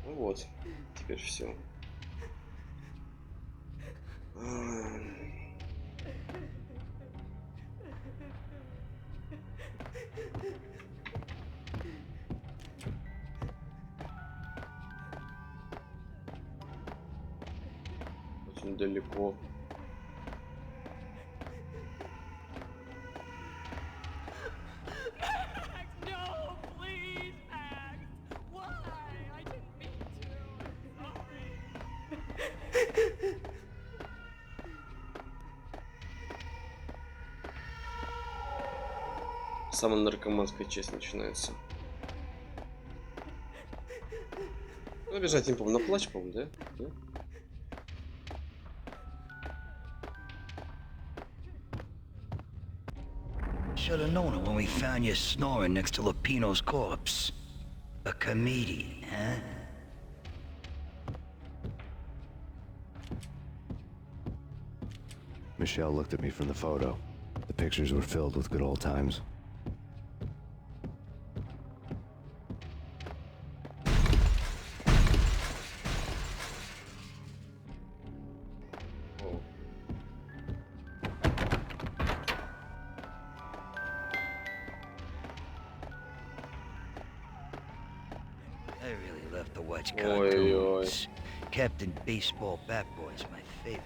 Ну вот, теперь все. Очень далеко. Самая наркоманская часть начинается. Набежать, не помню, на плач, по-моему, да? Да? Should have known it when we found you snoring next to Lupino's corpse. A comedian, huh? Michelle looked at me from the photo. The pictures were filled with good old times. I really love to watch Oi, cartoons. Captain Baseball Bat Boy's my favorite.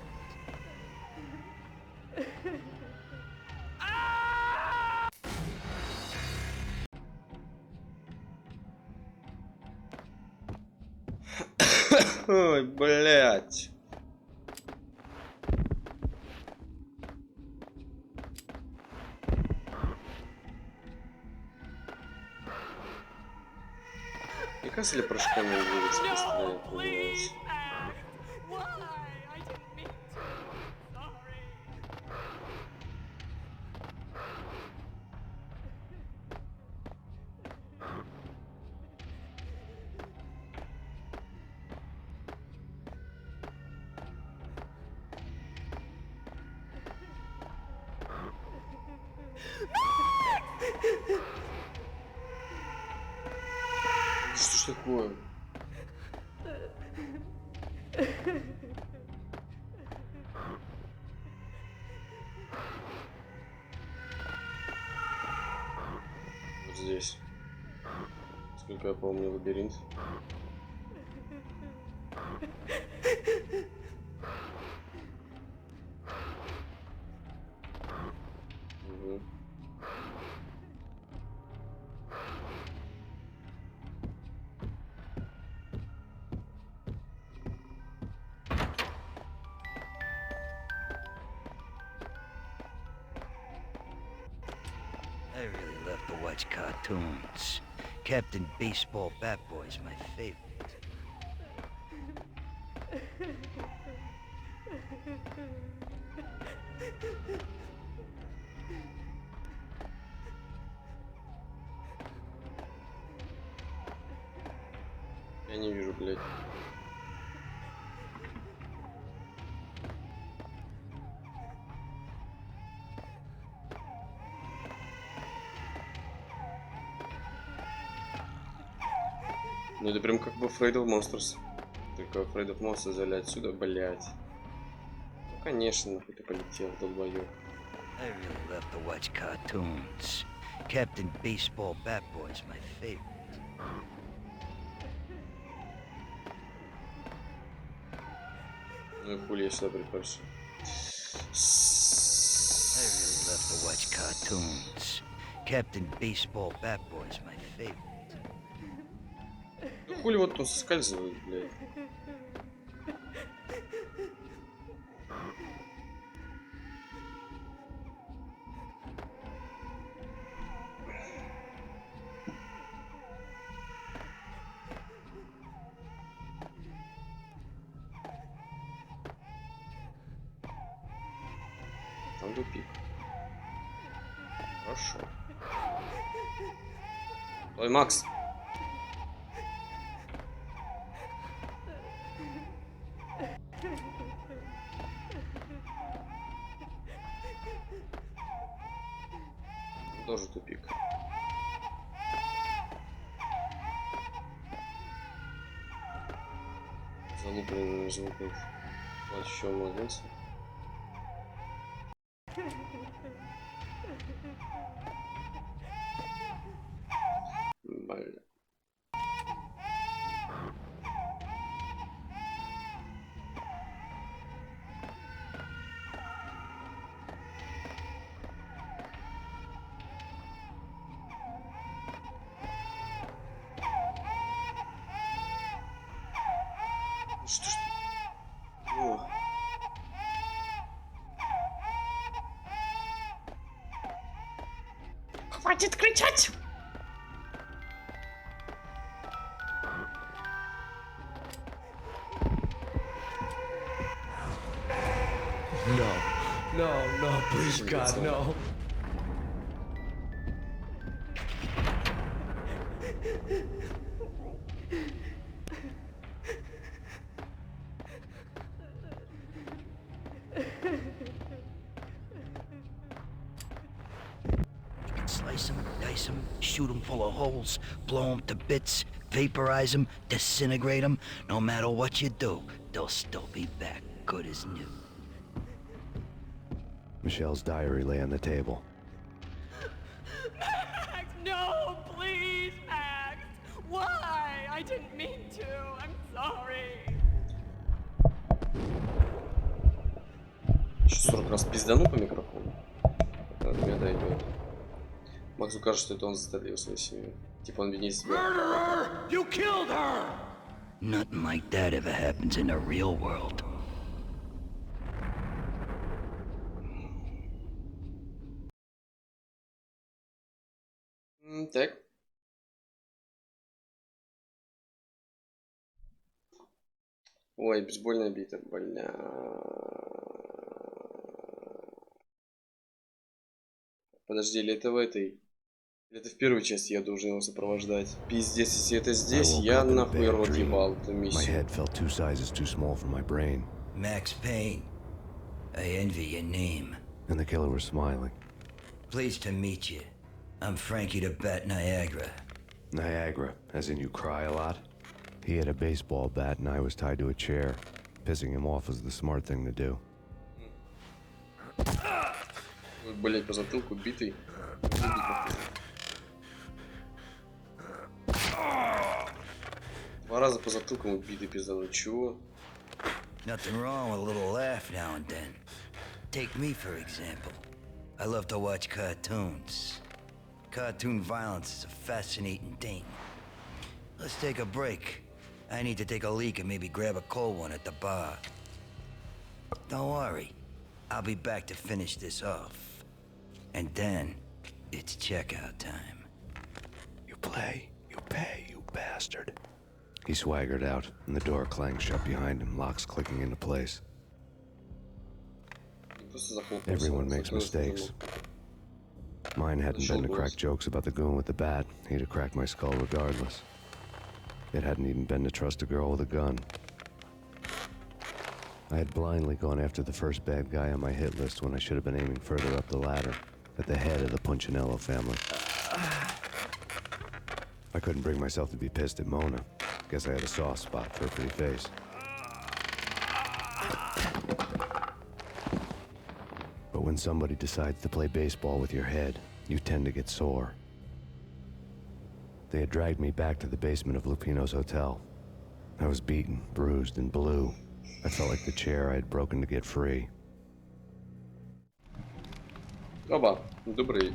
Ой, блять. Мне кажется, ли прыжками двигаться быстрее, понимаешь? Что ж такое? Вот здесь. Сколько я помню, лабиринт. Угу. I really love to watch cartoons. Captain Baseball Bat Boy's my favorite. Я не вижу, блядь. Ну это прям как бы Afraid of Monsters. Только Afraid of Monsters взяли отсюда, блядь. Ну конечно, нахуй ты полетел, долбоёб. I really love to watch cartoons. Captain Baseball Bat Boy's my favorite. Ну и хули я сюда приперся. I really love to watch cartoons. Captain Baseball Bat Boy's my favorite. Ну хули вот он соскальзывает, блядь. Там тупик. Хорошо. Ой, Макс. Тоже тупик. Залупленный звуком плащом младенца. Бля. Что ж... О. Хватит кричать! No, please, God, no. Slice them, dice them, shoot them full of holes, blow them to bits, vaporize them, disintegrate them. No matter what you do, they'll still be back good as new. Michelle's diary lay on the table. Max, no, please, Max. Why? I didn't mean to. I'm sorry. Еще 40 раз пиздану по микрофону. До меня дойдет. Максу кажется, что это он застрелил свою семью. Типа он винит себя. You killed her! Nothing like that ever happens in the real world. Так. Ой, бейсбольная бита, бля. Подожди, или это в этой? Или это в первой части я должен его сопровождать? Пиздец, если это здесь, я нахуй рот ебал эту My миссию. head felt 2 sizes too small for my brain, Max Payne. I envy your name. and the killer was smiling. Pleased to meet you. I'm Frankie the Bat Niagara. Niagara, as in you cry a lot? He had a baseball bat and I was tied to a chair. Pissing him off was the smart thing to do. Блять, по затылку битый. Два раза по затылку убитый пиздану. Чего? Nothing wrong with a little laugh now and then. Take me, for example. I love to watch cartoons. Cartoon violence is a fascinating thing. Let's take a break. I need to take a leak and maybe grab a cold one at the bar. Don't worry. I'll be back to finish this off. And then, it's checkout time. You play, you pay, you bastard. He swaggered out, and the door clanged shut behind him, locks clicking into place. Everyone makes mistakes. Mine hadn't been to crack jokes about the goon with the bat. He'd have cracked my skull regardless. It hadn't even been to trust a girl with a gun. I had blindly gone after the first bad guy on my hit list when I should have been aiming further up the ladder, at the head of the Punchinello family. I couldn't bring myself to be pissed at Mona. Guess I had a soft spot for a pretty face. But when somebody decides to play baseball with your head, you tend to get sore. They had dragged me back to the basement of Lupino's hotel. I was beaten, bruised, and blue. I felt like the chair I had broken to get free. Оба, добрый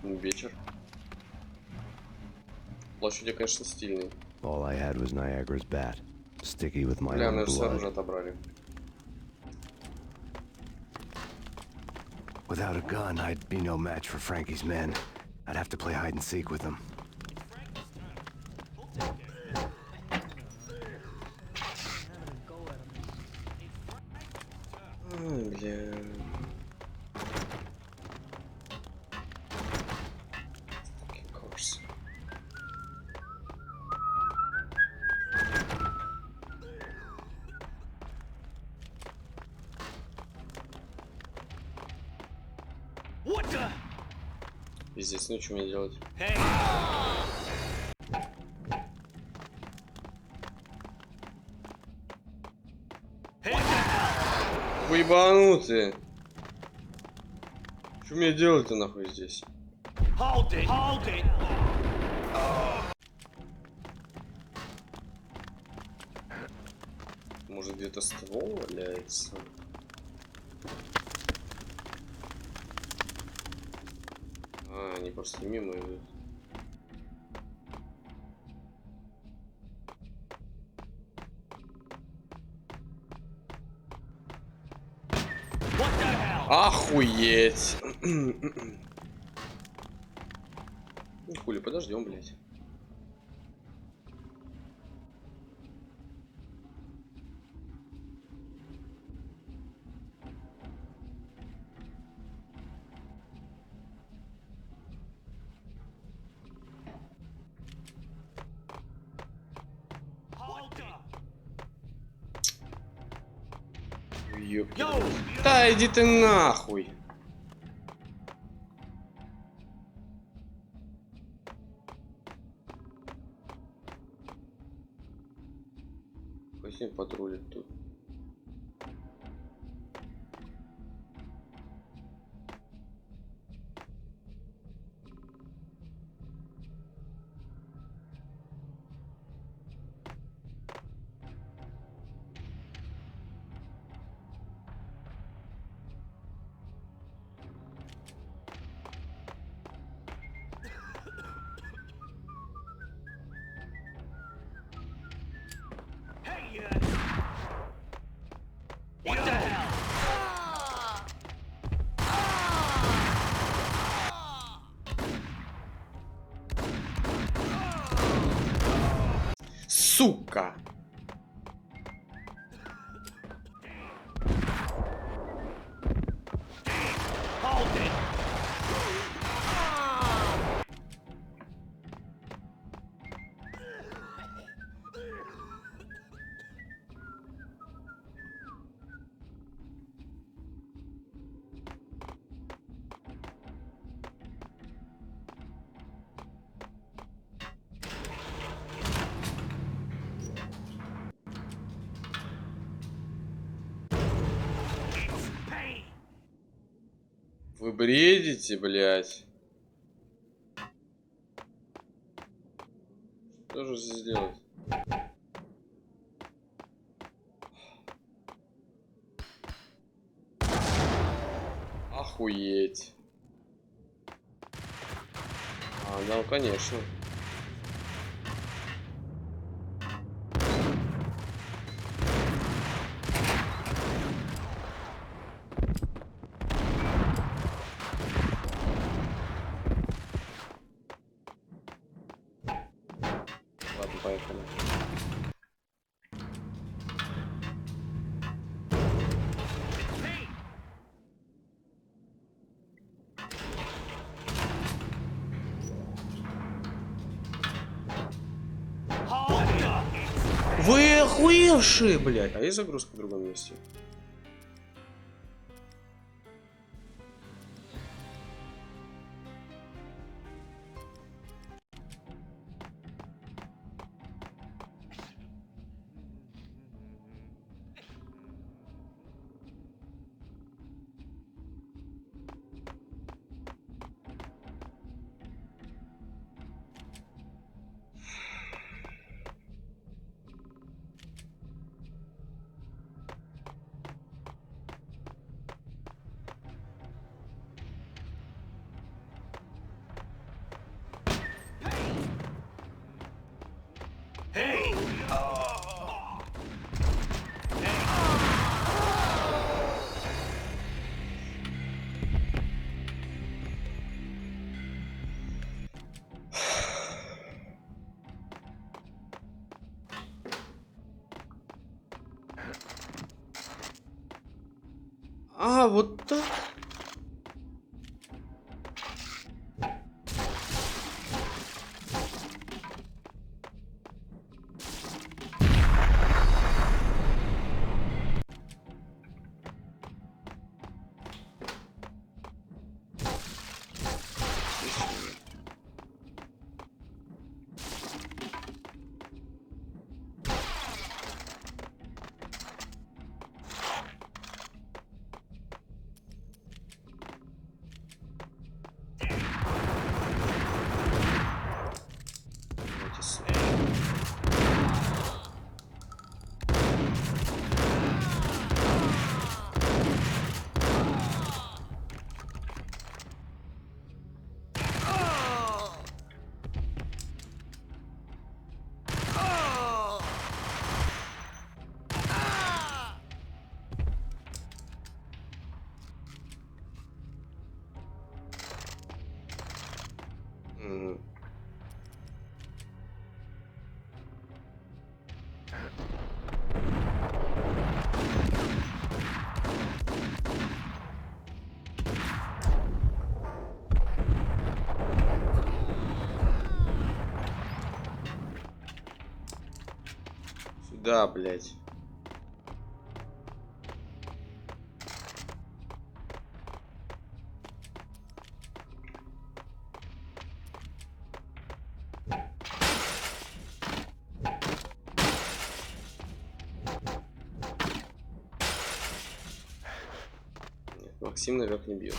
вечер. Площадь, конечно, стильный. All I had was Niagara's bat, sticky with my Бля, own наверное, сразу blood. же отобрали. Without a gun, I'd be no match for Frankie's men. I'd have to play hide and seek with them. Бля. Fucking course. What the? Пиздец, ну что мне делать? Hey! ебанутые. Что мне делать-то нахуй здесь? Hold it! Hold it! Может где-то ствол валяется? А, они просто мимо идут. What the hell? Охуеть! Ну хули, подождем, блядь. Hold up! Ёпта. Yo! Да иди ты нахуй! Пусть патрулит тут. Hey, what the hell? Сука! Hold it! Pain! Вы бредите, блядь. Что же здесь делать? Охуеть. А, ну конечно. Ладно, поехали. Pain! Hold up! Вы охуевшие, блядь. А есть загрузка в другом месте? Hey! А, вот так. Мгм. Сюда, блядь. Нет, Максим наверх не бьет.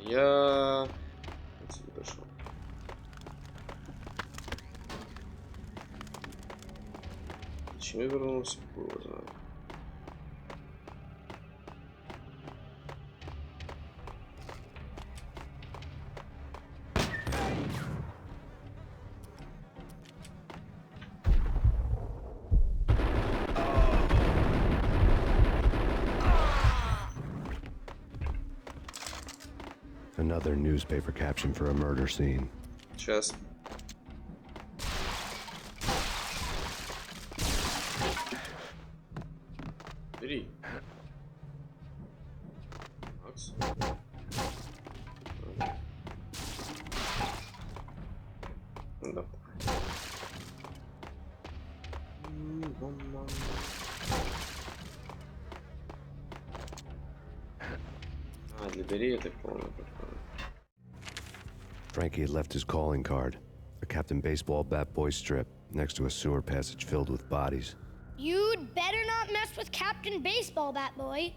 Я отсюда дошел. Почему я вернулся? Хуй его знает. Another newspaper caption for a murder scene. Сейчас. Бери. Макс. Да. А, для двери я так понял. Frankie had left his calling card, a Captain Baseball bat boy strip, next to a sewer passage filled with bodies. You'd better not mess with Captain Baseball Bat Boy.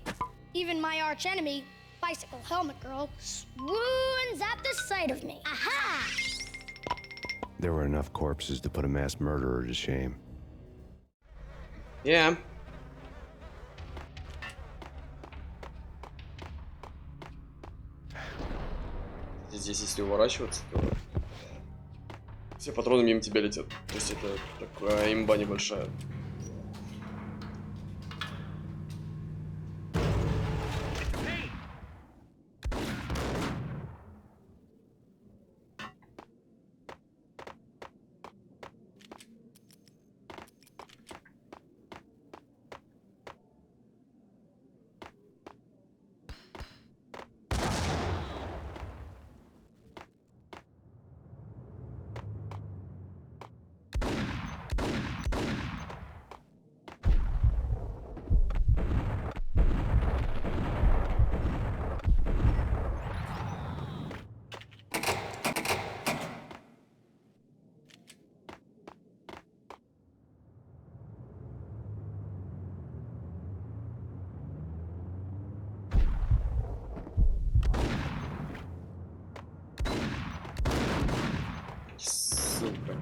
Even my archenemy, Bicycle Helmet Girl, swoons at the sight of me. Aha! There were enough corpses to put a mass murderer to shame. Yeah. Здесь, если уворачиваться, то все патроны мимо тебя летят. То есть это такая имба небольшая. Сука.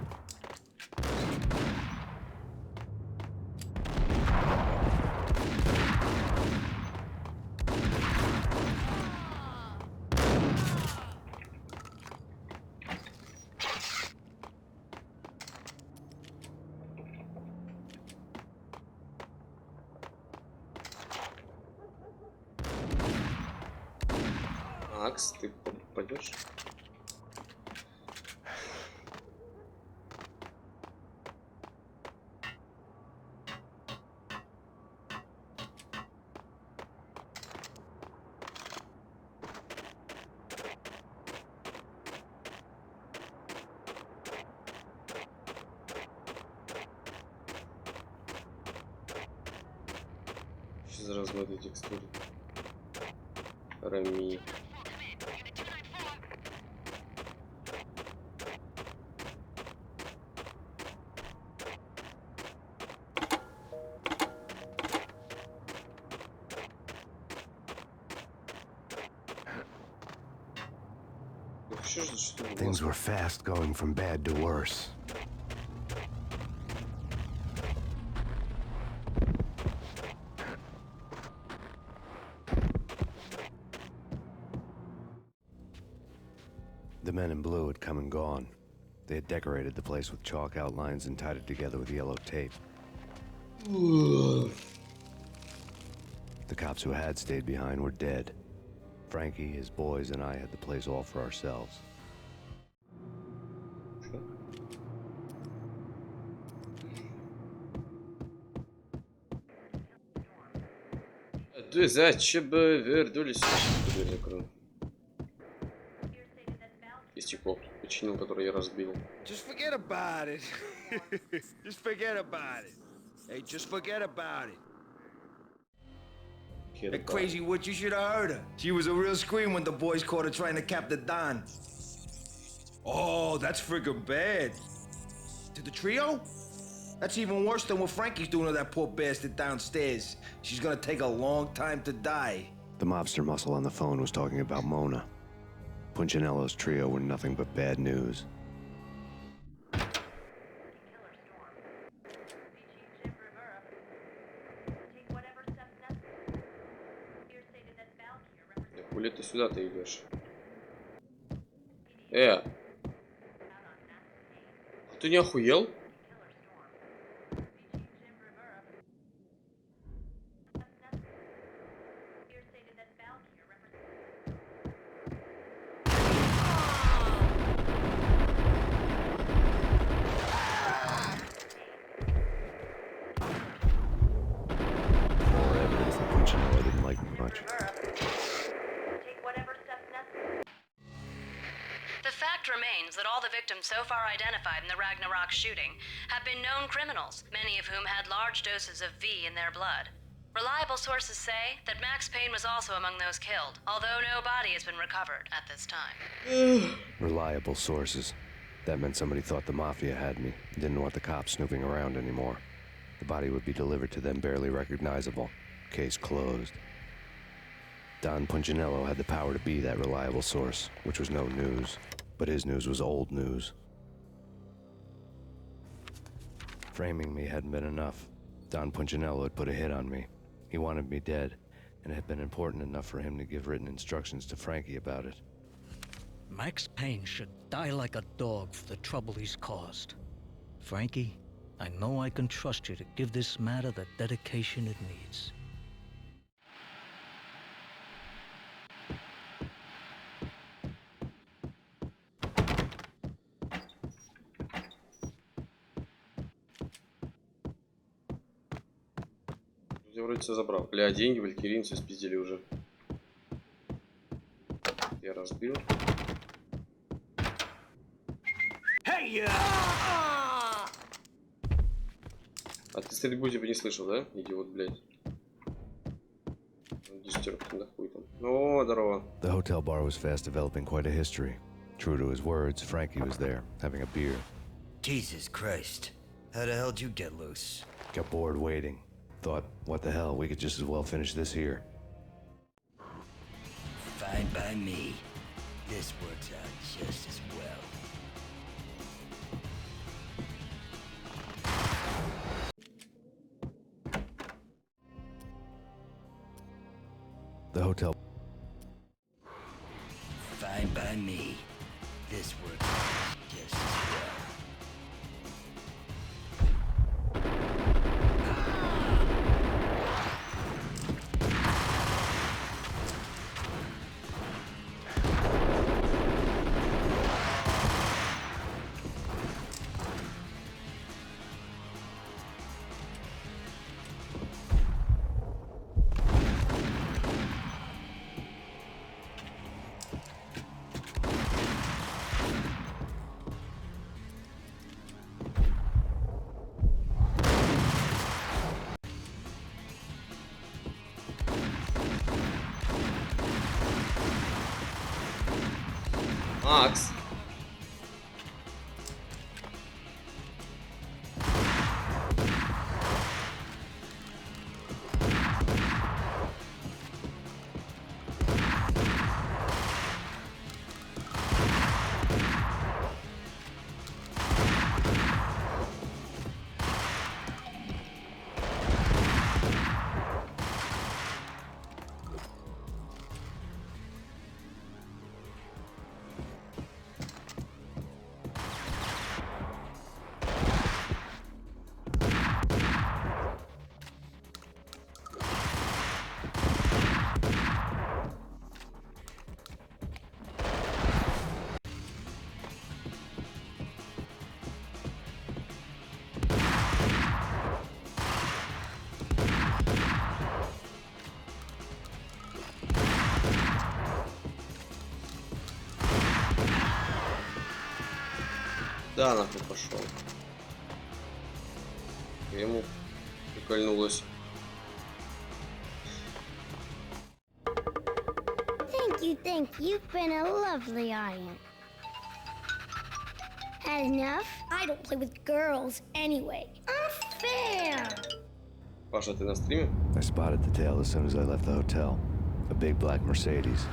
Макс, ты пойдешь? Сейчас размытой текстуры. Рами. Что Things were fast going from bad to worse. The men in blue had come and gone. They had decorated the place with chalk outlines and tied it together with yellow tape. The cops who had stayed behind were dead. Frankie, his boys, and I had the place all for ourselves. Вернулись. Дверь закрыл. И стекло починил, которое я разбил. Just forget about it. Just forget about it. Hey, just forget about it. That crazy witch, you should have heard her. She was a real scream when the boys caught her trying to cap the Don. Oh, that's friggin' bad. To the trio? That's even worse than what Frankie's doing to that poor bastard downstairs. She's gonna take a long time to die. The mobster muscle on the phone was talking about Mona. Punchinello's trio were nothing but bad news. Хули ты сюда-то идешь? Ты не охуел? More evidence that Punchinello didn't like me much. The fact remains that all the victims so far identified in the Ragnarok shooting have been known criminals, many of whom had large doses of V in their blood. Reliable sources say that Max Payne was also among those killed, although no body has been recovered at this time. Reliable sources. That meant somebody thought the Mafia had me, didn't want the cops snooping around anymore. The body would be delivered to them barely recognizable. Case closed. Don Punchinello had the power to be that reliable source, which was no news. But his news was old news. Framing me hadn't been enough. Don Punchinello had put a hit on me. He wanted me dead, and it had been important enough for him to give written instructions to Frankie about it. Max Payne should die like a dog for the trouble he's caused. Frankie, I know I can trust you to give this matter the dedication it needs. Я вроде все забрал. Бля, деньги, Валькирин, все спиздили уже. Я разбил. Hey, А ты стрельбу типа не слышал, да? Идиот, блядь. Дистерб, да хуй там. О, здорово. The hotel bar was fast developing quite a history. True to his words, Frankie was there, having a beer. Jesus Christ. How the hell did you get loose? Got bored waiting. Thought, what the hell, we could just as well finish this here. Fine by me. This works out just as well. The hotel. Fine by me. This works out just as well. Макс. Куда нахуй пошел? Ему прикольнулось. Thank you. You've been a lovely audience. Had enough? I don't play with girls anyway. Unfair! Паша, ты на стриме? I spotted the tail as soon as I left the hotel. A big black Mercedes.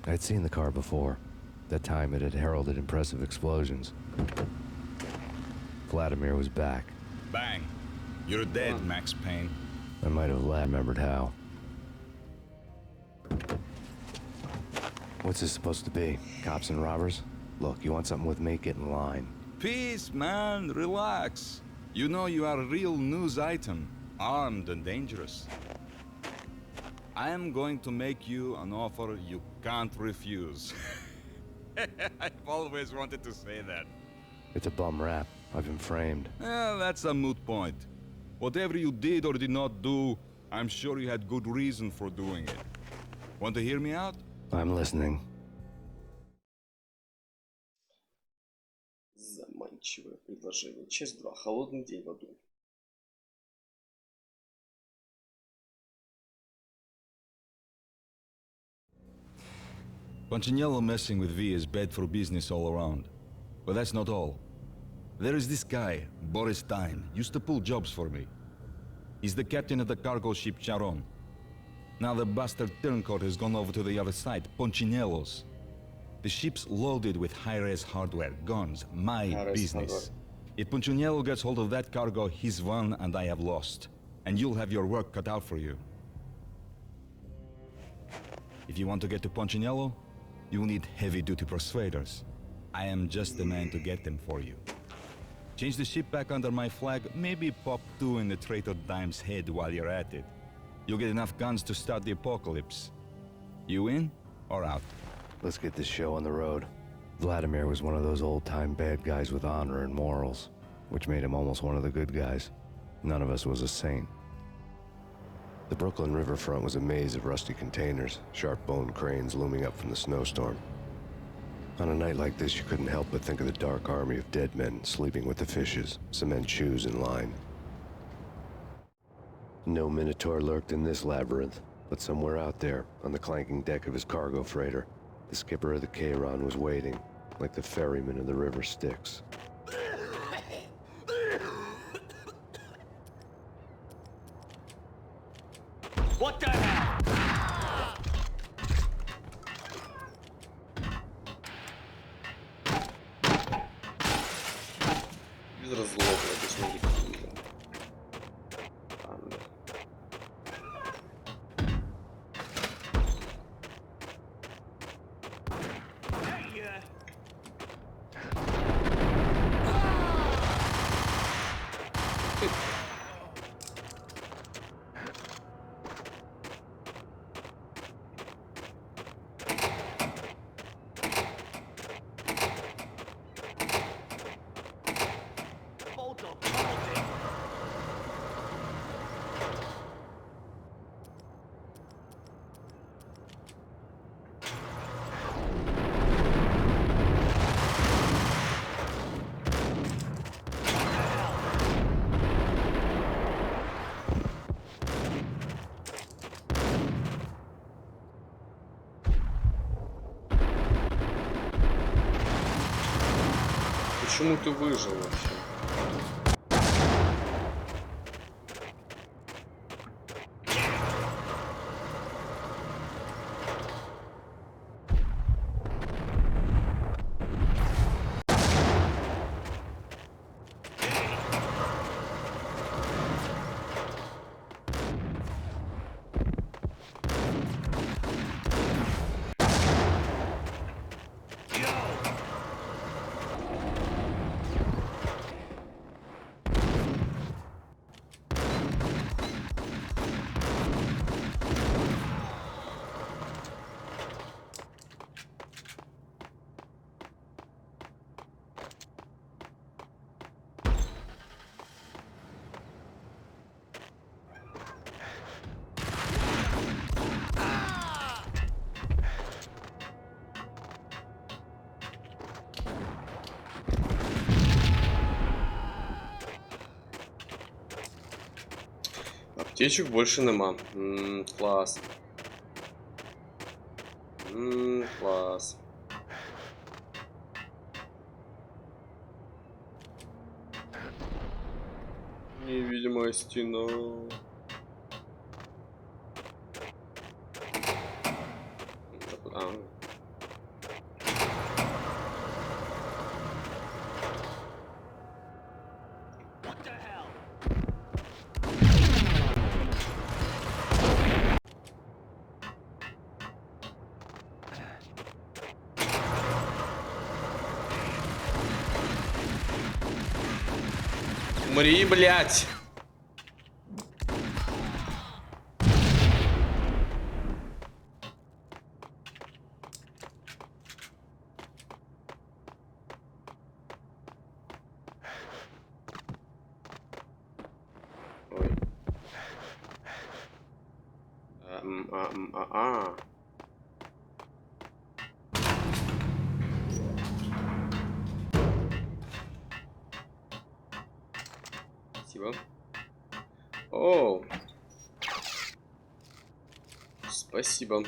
I'd seen the car before. That time it had heralded impressive explosions. Vladimir was back. Bang. You're dead, Max Payne. I might have remembered how. What's this supposed to be? Cops and robbers? Look, you want something with me? Get in line. Peace, man. Relax. You know you are a real news item. Armed and dangerous. I am going to make you an offer you can't refuse. I've always wanted to say that. It's a bum rap. I've been framed. That's a moot point. Whatever you did or did not do, I'm sure you had good reason for doing it. Want to hear me out? I'm listening. Заманчивое предложение. Часть 2. Холодный день в аду. Punchinello messing with V is bad for business all around. But that's not all. There is this guy, Boris Stein, used to pull jobs for me. He's the captain of the cargo ship Charon. Now the bastard turncoat has gone over to the other side, Punchinello's. The ship's loaded with high-res hardware, guns, my business. If Punchinello gets hold of that cargo, he's won and I have lost. And you'll have your work cut out for you. If you want to get to Punchinello, you'll need heavy-duty persuaders. I am just the man to get them for you. Change the ship back under my flag, maybe pop 2 in the traitor Dime's head while you're at it. You'll get enough guns to start the apocalypse. You in or out? Let's get this show on the road. Vladimir was one of those old-time bad guys with honor and morals, which made him almost one of the good guys. None of us was a saint. The Brooklyn riverfront was a maze of rusty containers, sharp-boned cranes looming up from the snowstorm. On a night like this, you couldn't help but think of the dark army of dead men sleeping with the fishes, cement shoes in line. No Minotaur lurked in this labyrinth, but somewhere out there, on the clanking deck of his cargo freighter, the skipper of the Chiron was waiting, like the ferryman of the river Styx. What the hell? Без разлога обычно не видно. Ладно. Hey, Почему ты выжил вообще? Аптечек больше нема. Класс. Класс. Невидимая стена. What the hell? Умри, блядь! Ой. Спасибо. О, спасибо.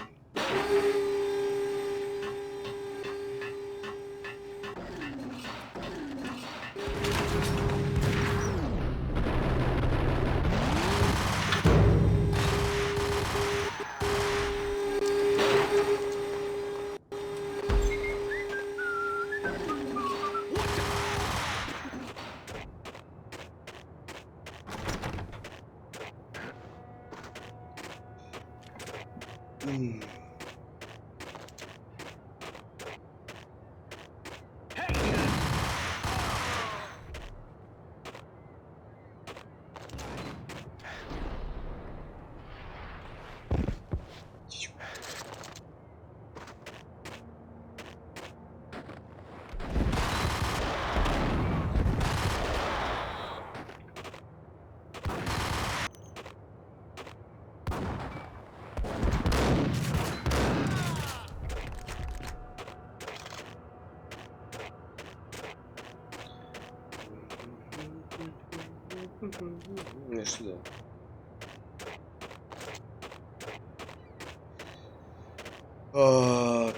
Не сюда.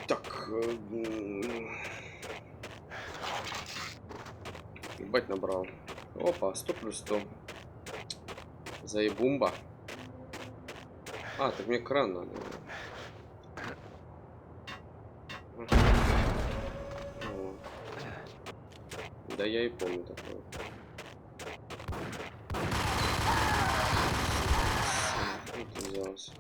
Так. Ебать набрал. Опа, 100 плюс 100. Заебумба. А, так мне кран надо. О. Да я и помню такое. Взялся.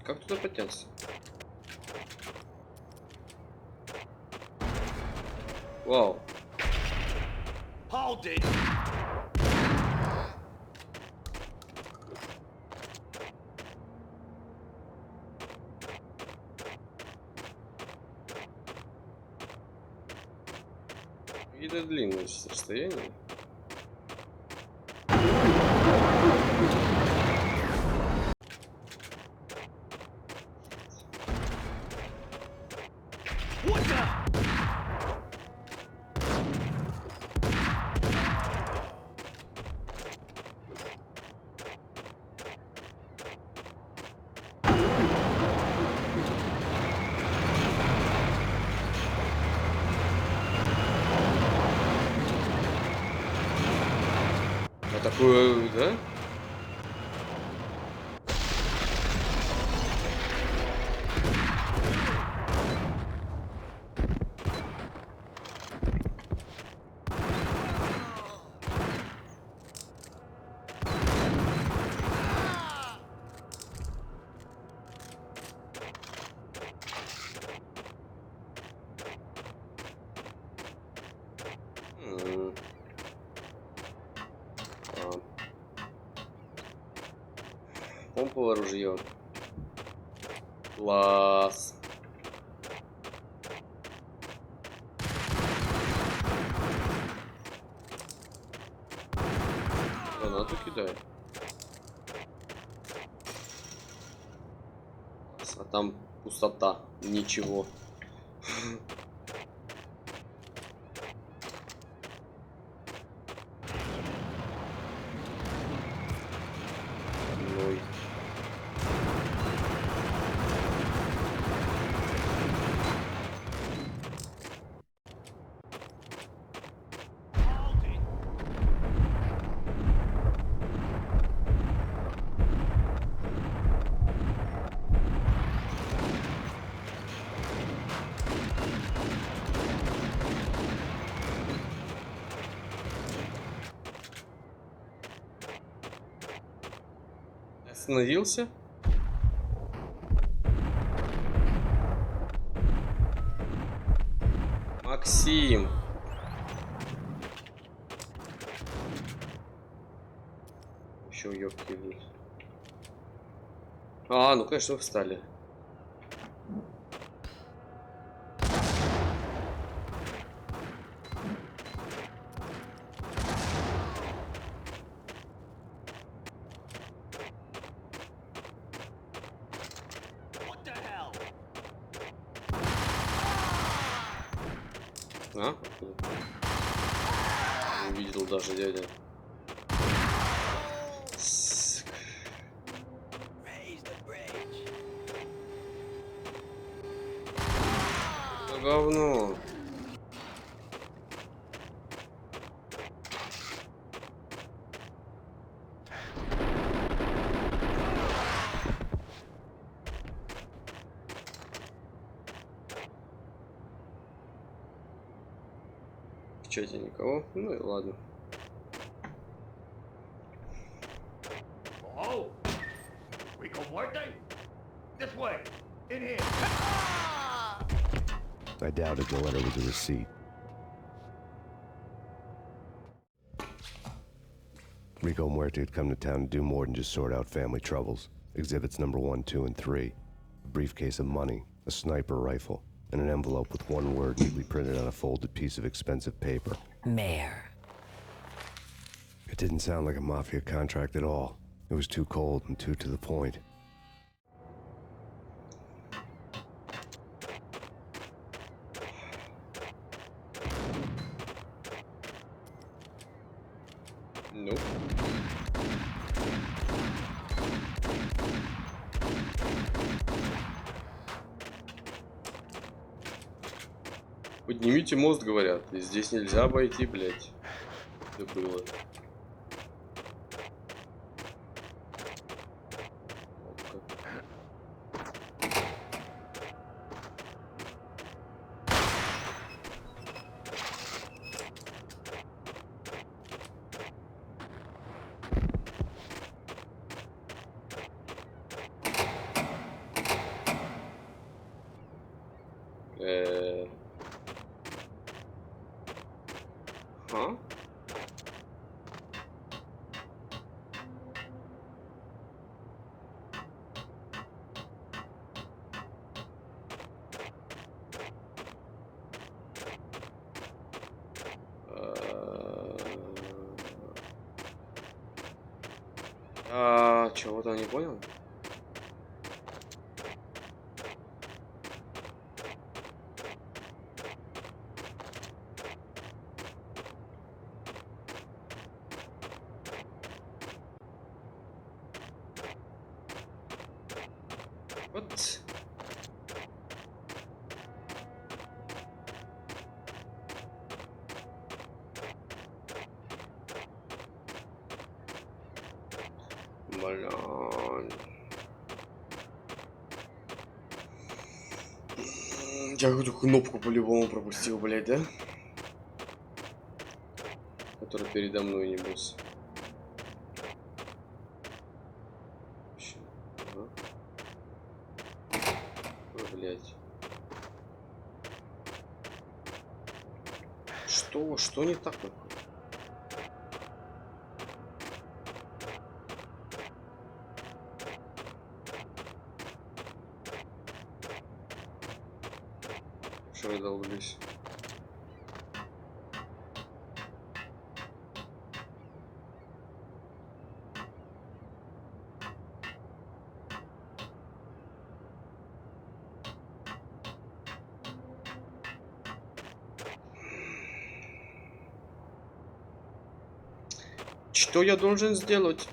Как туда подняться? Вау. Hold it! Какие-то длинные расстояния. What the? А такое, да? Помповое ружье. Класс. Гранату кидай. А там пустота. Ничего. Ой. Hold it. Остановился? Максим. Еще ёбки идут. А, ну конечно, вы встали. What the hell? А? Не увидел даже дядя. Сука. Ну, говно. В чате никого. Ну и ладно. Oh, we go working. This way. In here. I doubted the letter was a receipt. 𝐌𝐀𝐗 had come to town to do more than just sort out family troubles. Exhibits number 1, 2, and 3. A briefcase of money, a sniper rifle, and an envelope with one word neatly printed on a folded piece of expensive paper. Mayor. It didn't sound like a mafia contract at all. It was too cold and too to the point. Nope. Поднимите мост, говорят. И здесь нельзя обойти, блядь. Это было. Huh? Чего-то не понял? Вот. Блин. Я эту кнопку по-любому пропустил, блядь, да? Которая передо мной, небось. Ой, блядь. Что не так? Что вы долблись? Что я должен сделать?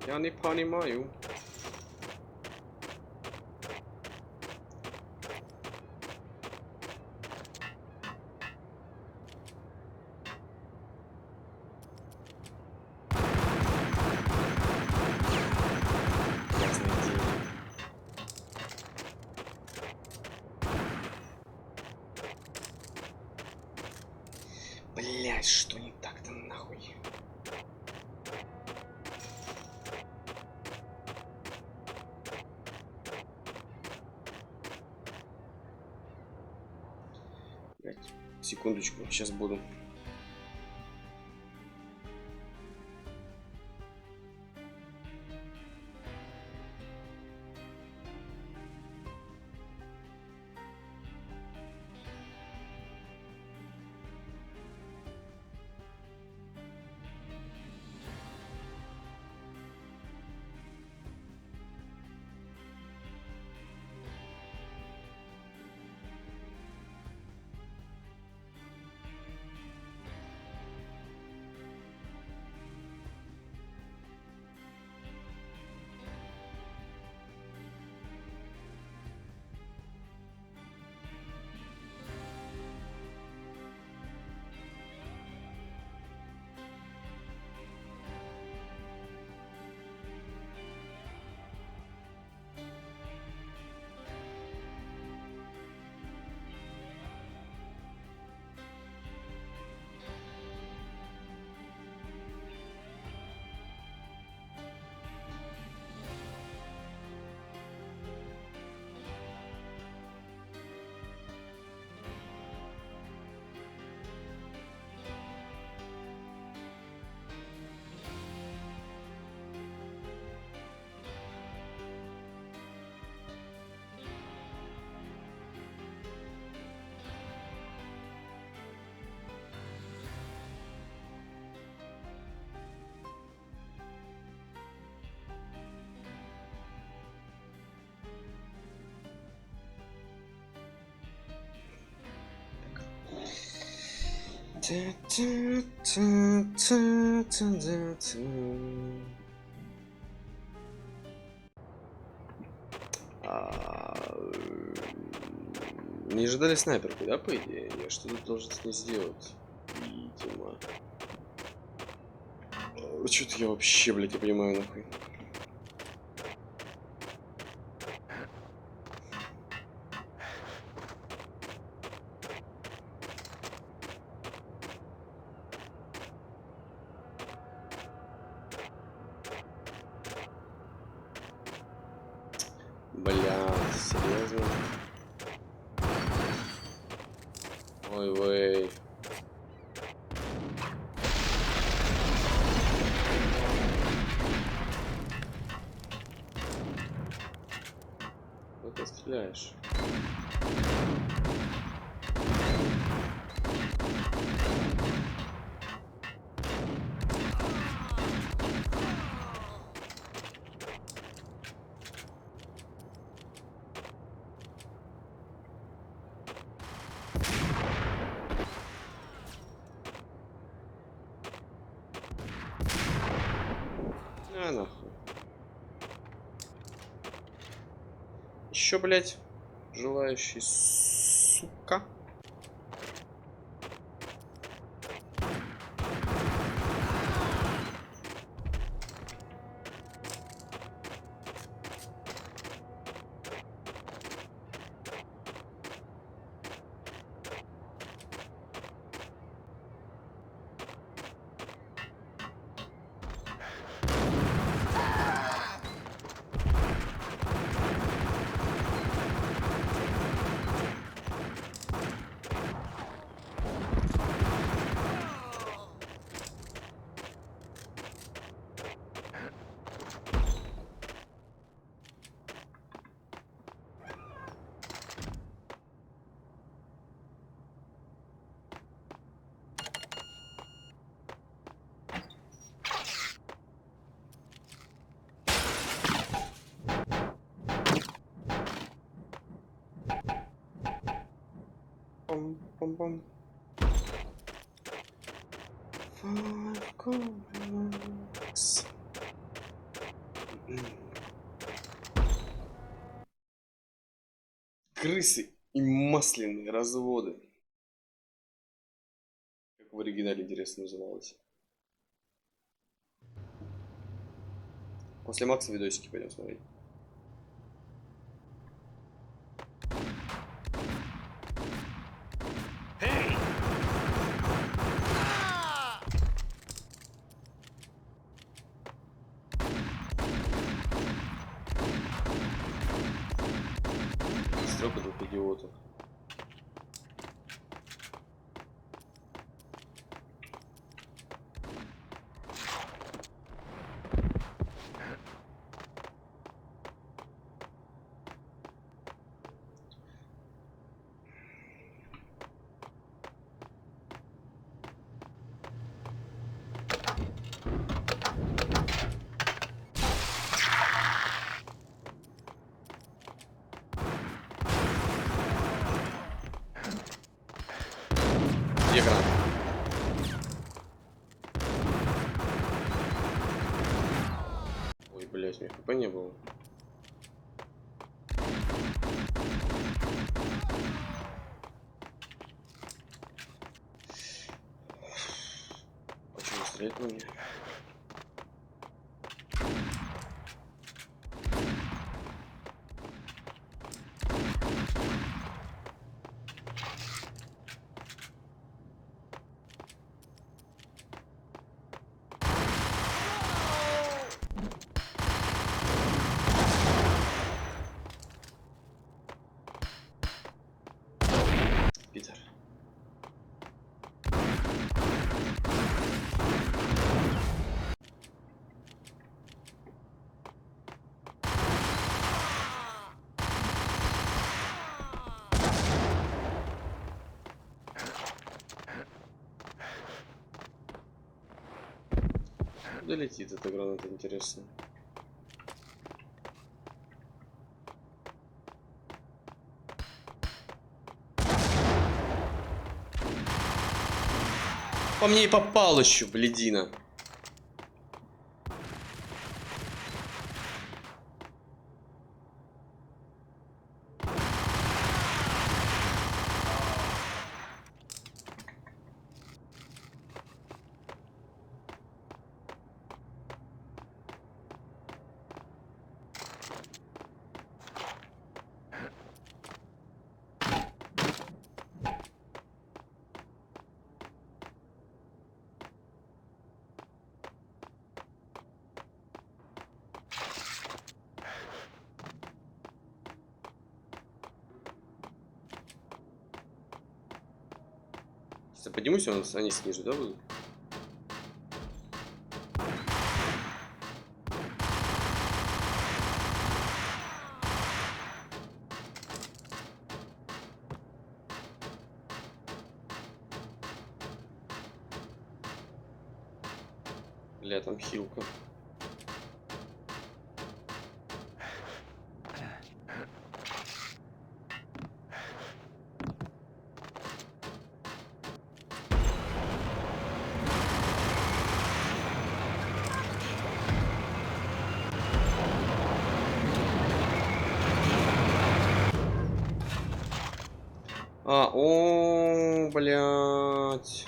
Я не понимаю. Блять, что не так-то нахуй? Блять, секундочку, сейчас буду. Не ожидали снайперку, да, по идее? Я что-то должен с ней сделать. Видимо. Что-то я вообще, блядь, не понимаю, нахуй. Бля, серьезно? Ой, вей. Ну ты стреляешь. А нахуй. Еще, блядь, желающий, сука. Пам-пам-пам. Five coins. Крысы и масляные разводы. Как в оригинале, интересно, называлось. После Макса видосики пойдем смотреть. Стрелка двух идиотов. Где гранат? Ой, блять, у меня хп не было. Почему стрелять по мне? Питер. Куда летит эта граната, интересно? По мне и попал еще, блядина. Сейчас я поднимусь, они снизу, да, будут? Бля, там хилка. Блядь.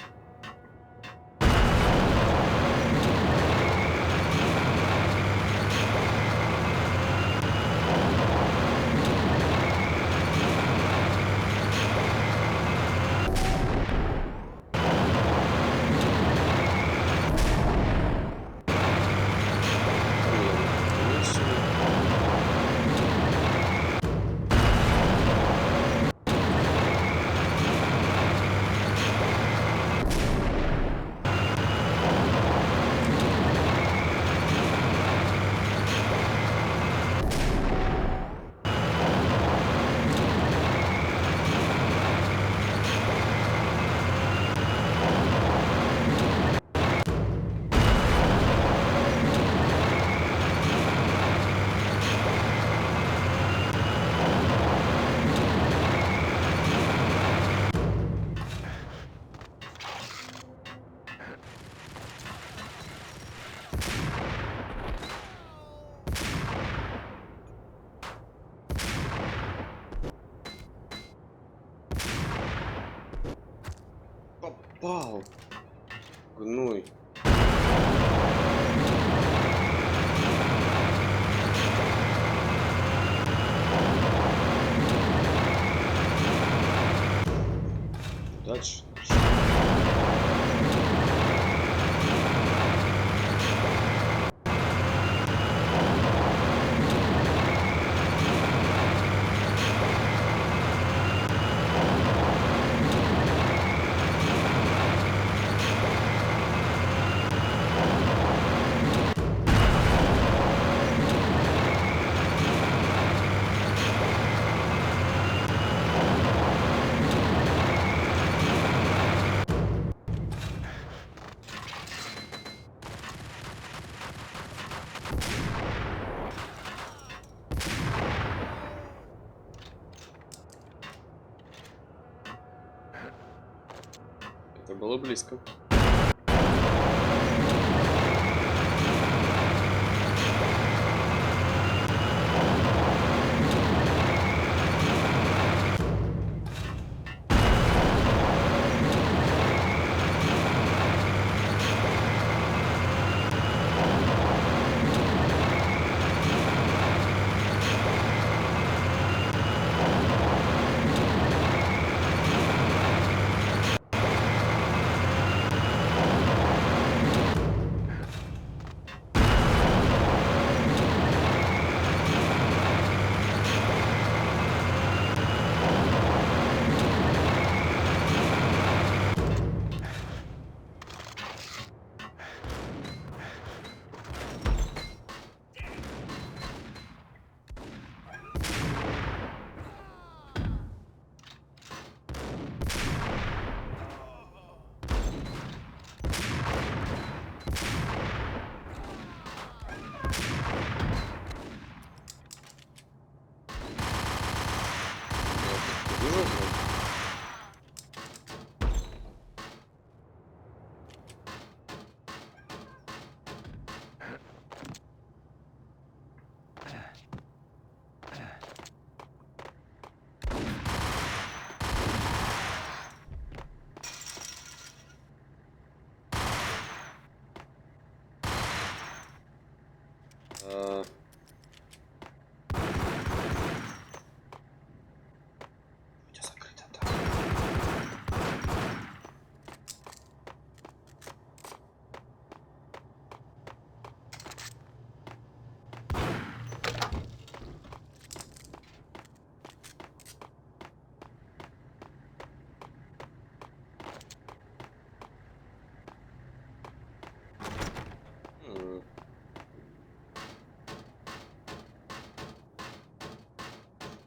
попал. Гной. Дальше. Это было близко.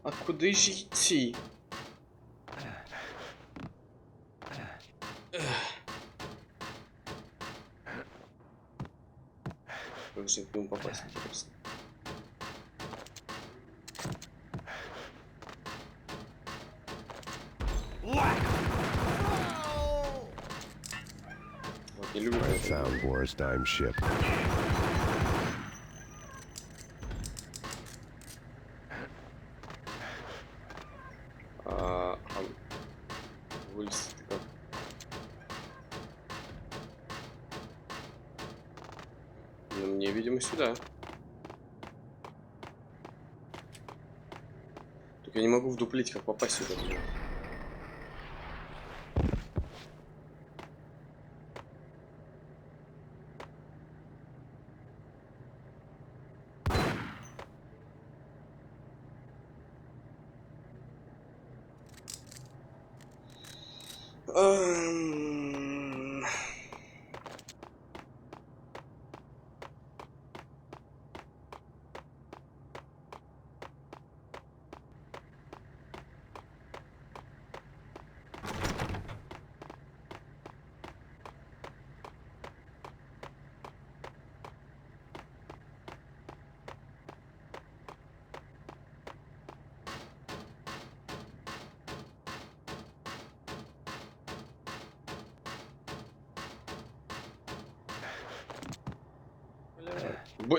А куди ж йти? Как же к нему попасть, интересно? Вот, не люблю I это. found Boris Dime's ship. Вылез как? Ну, мне, видимо, сюда. Только я не могу вдуплить, как попасть сюда.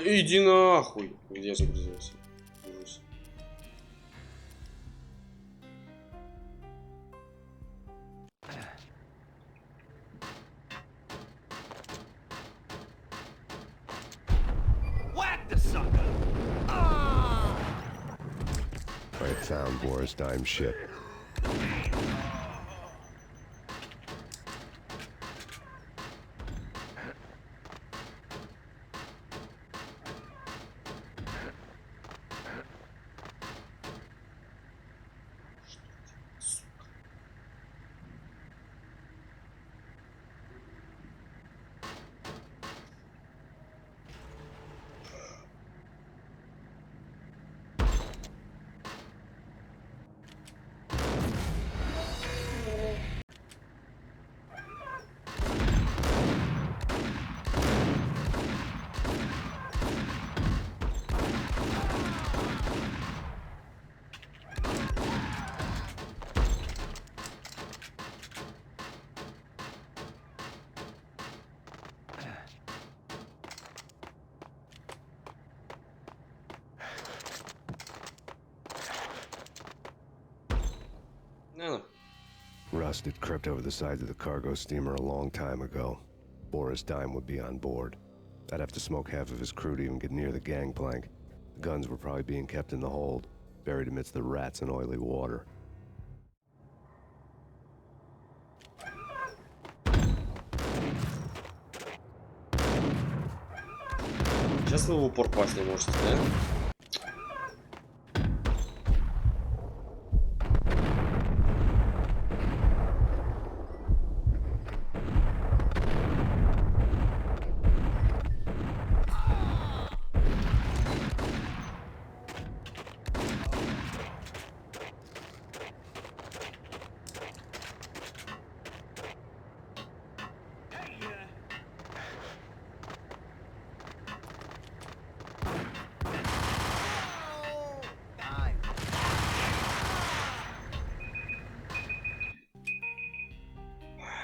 Иди нахуй! Где я загрузился? Ужас. found Boris Dime's ship. No. Rust had crept over the sides of the cargo steamer a long time ago. Boris Dime would be on board. I'd have to smoke half of his crew to even get near the gangplank. The guns were probably being kept in the hold, buried amidst the rats and oily water. Сейчас вы в упор пасть не можете, да?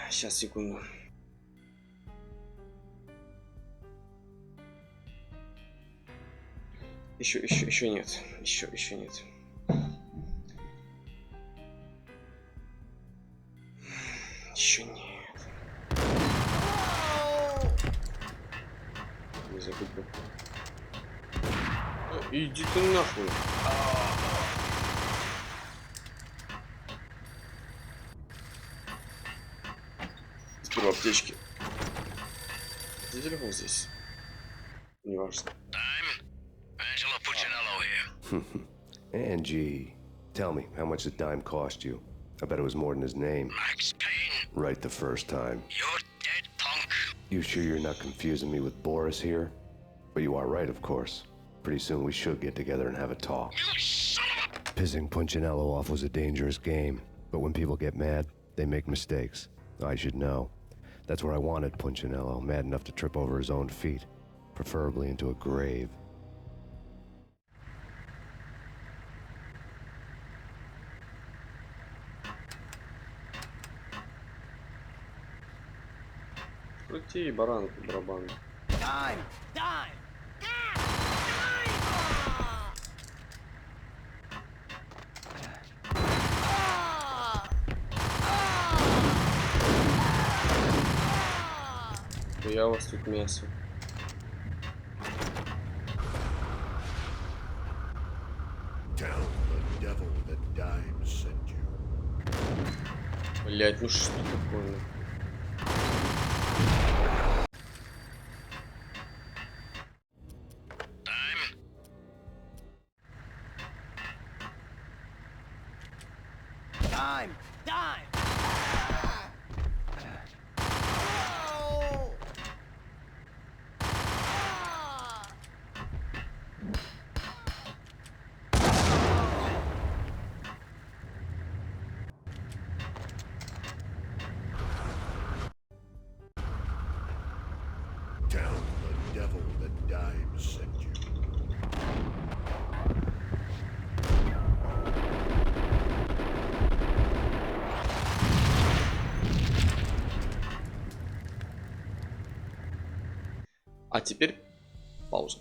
Сейчас, секунду. Еще нет. Еще нет. Еще нет. Не забудь бы. Иди ты нахуй. Сперва аптечки. Где телефон здесь? Неважно. Angie, tell me, how much did Dime cost you? I bet it was more than his name. Max Payne, Right the first time. you're dead, punk. You sure you're not confusing me with Boris here? But you are right, of course. Pretty soon we should get together and have a talk. You son of a... Pissing Punchinello off was a dangerous game, but when people get mad, they make mistakes. I should know. That's where I wanted Punchinello, mad enough to trip over his own feet, preferably into a grave. Крути баранку, барабан. Dime! Dime! Я у вас тут мясо. Tell the devil that Dime sent you. Блять, ну что такое? Dime! Dime! Tell the devil that Dime sent you. А теперь пауза.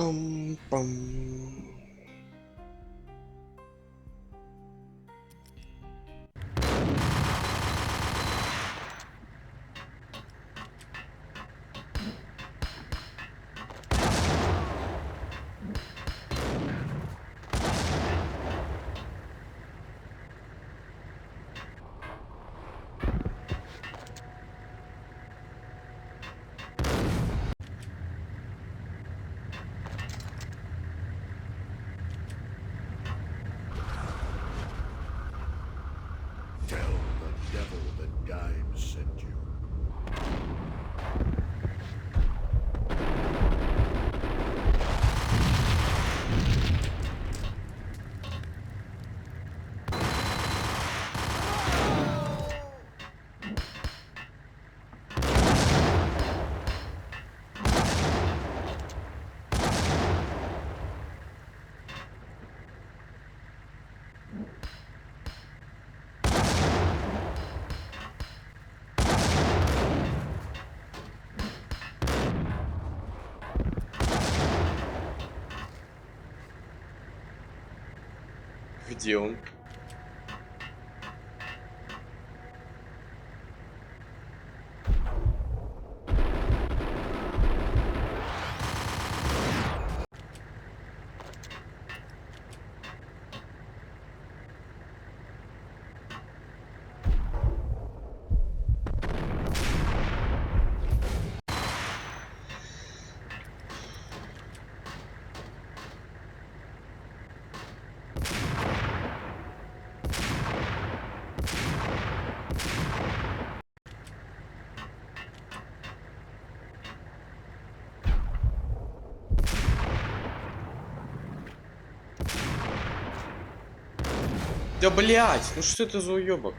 Пам-пам. Tell the devil that Gaim sent you. Где он? Да блять, ну что это за уёбок?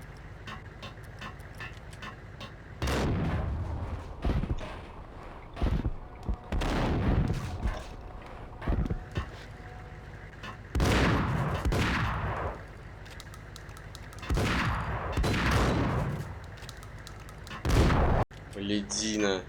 Ледина.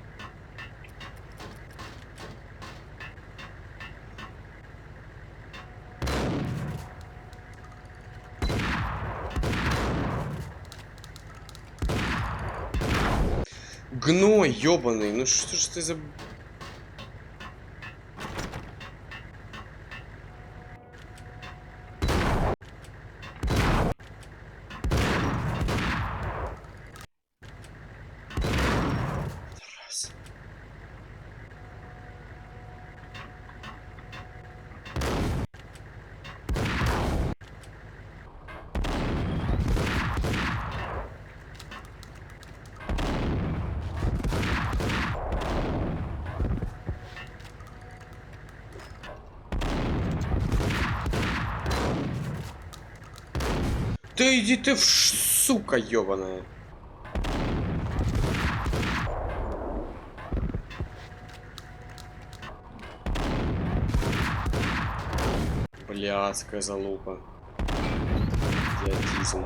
Гной ёбаный, ну что ж ты за... Раз. Да иди ты в сука ёбаная. Блядская залупа. Идиотизм.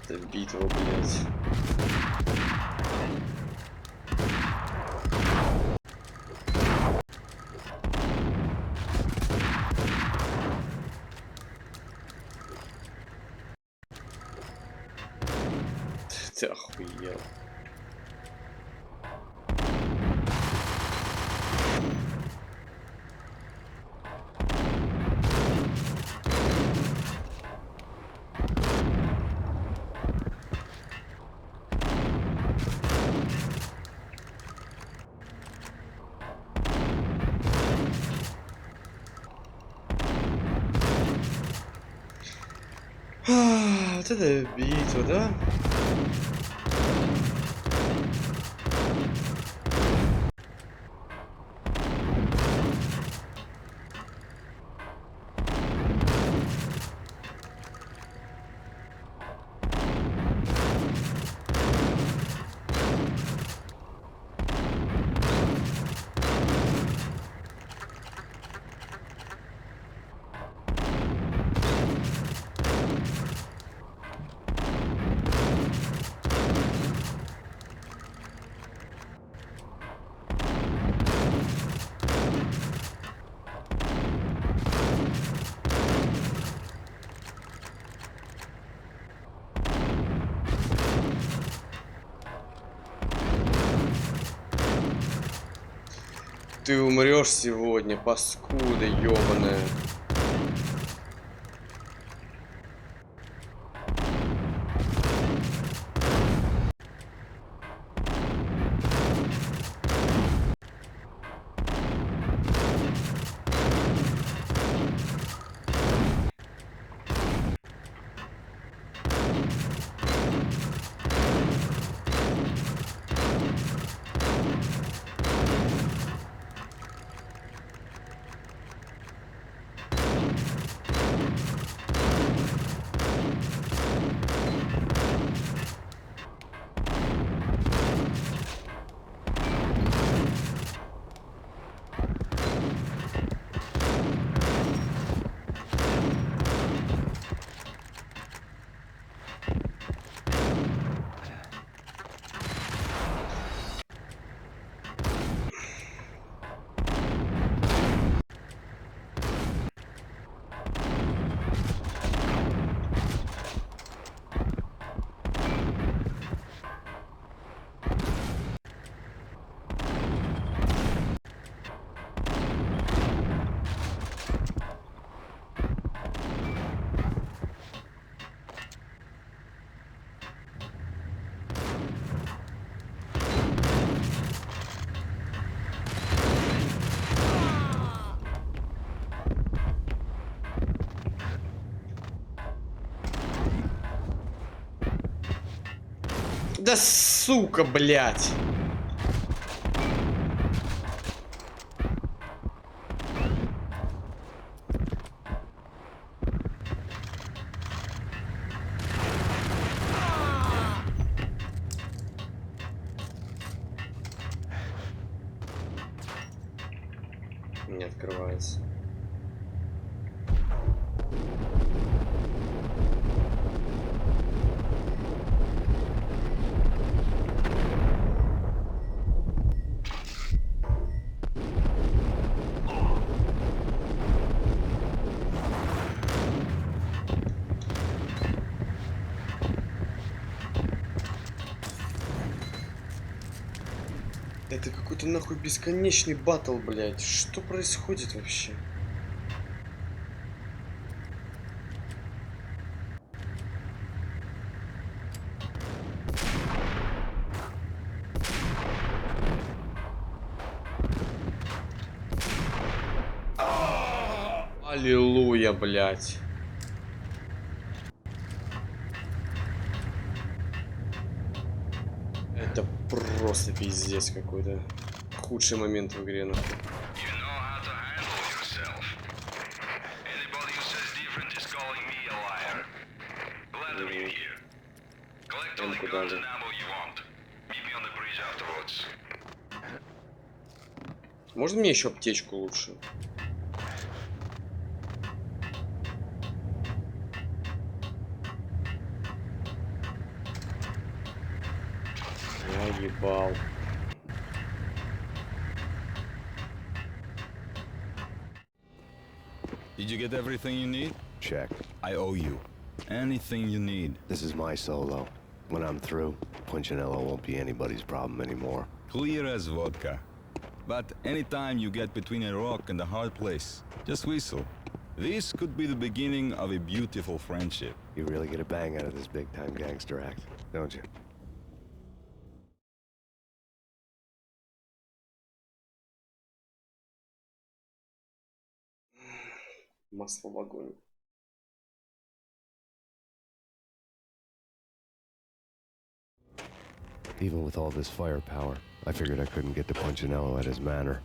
Это битва, блядь. Ты охуел. Вот это битва, да? Ты умрешь сегодня, паскуда ёбаная. Да сука, блядь. Не открывается. Это какой-то нахуй бесконечный батл, блядь. Что происходит вообще? Аллилуйя, блядь. Это просто пиздец какой-то. Худший момент в игре, нахуй. Эмку дали. Можно мне еще аптечку лучше? Я ебал. Did you get everything you need? Check. I owe you. Anything you need. This is my solo. When I'm through, Punchinello won't be anybody's problem anymore. Clear as vodka. But anytime you get between a rock and a hard place, just whistle. This could be the beginning of a beautiful friendship. You really get a bang out of this big-time gangster act, don't you? Масло в огонь. Even with all this firepower, I figured I couldn't get to Punchinello at his manor.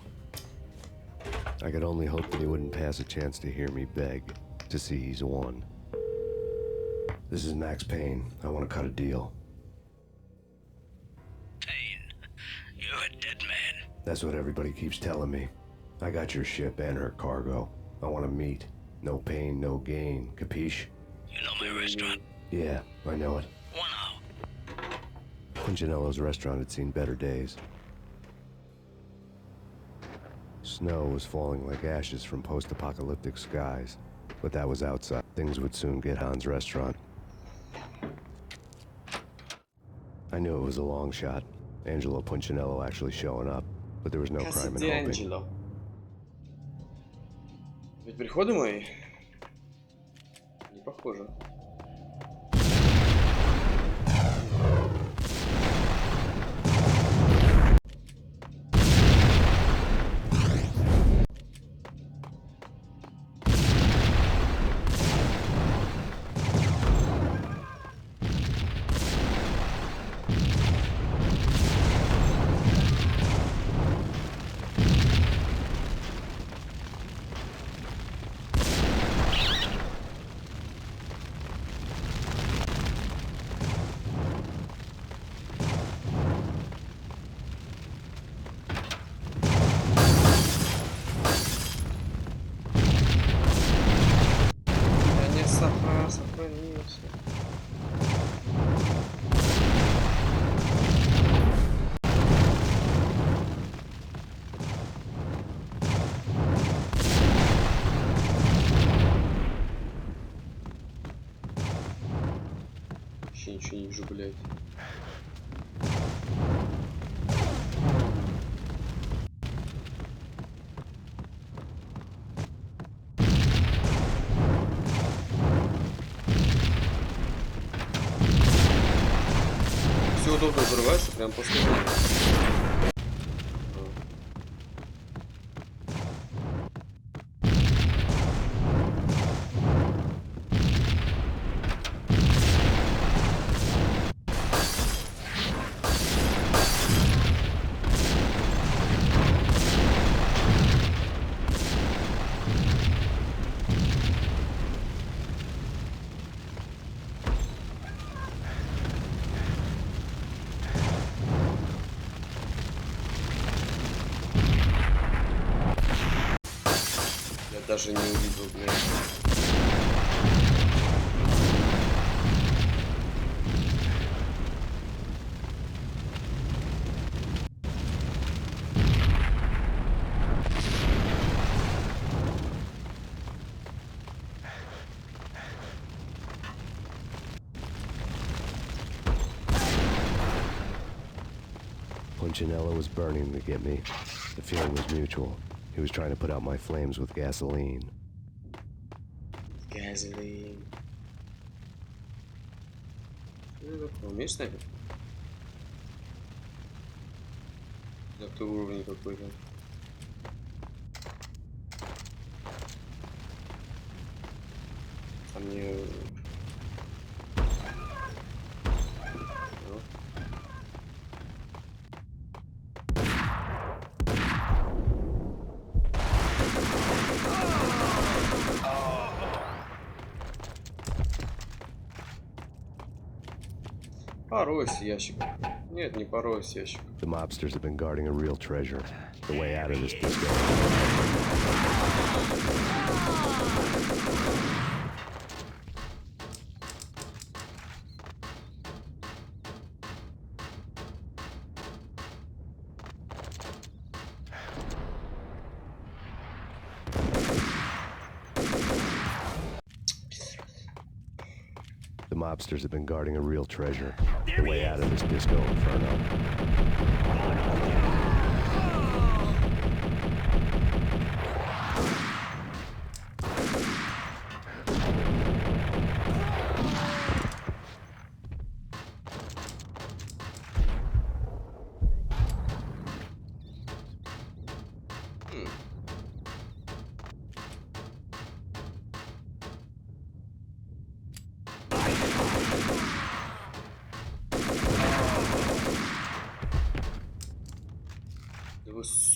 I could only hope that he wouldn't pass a chance to hear me beg to see he's won. This is Max Payne. I want to cut a deal. Payne, you're a dead man. That's what everybody keeps telling me. I got your ship and her cargo. I want to meet. No pain, no gain. Capiche? You know my restaurant? Yeah, I know it. 1 hour. Punchinello's restaurant had seen better days. Snow was falling like ashes from post-apocalyptic skies, but that was outside. Things would soon get Han's restaurant. I knew it was a long shot, Angelo Punchinello actually showing up, but there was no crime in hoping. Angelo. Ведь приходы мои? Не похоже. Сохранился. Вообще ничего не вижу, блядь. Все удобно взрывается прям после этого. Даже не увидел, блядь. Punchinello was burning to get me. The feeling was mutual. He was trying to put out my flames with gasoline. Gasoline. Умеешь снайпер? На кто уровень какой-то. А мне... Поройся, ящик. Нет, не поройся, ящик. The mobsters have been guarding a real treasure. The way out of this disco. The mobsters have been guarding a real treasure. The way out of this disco inferno.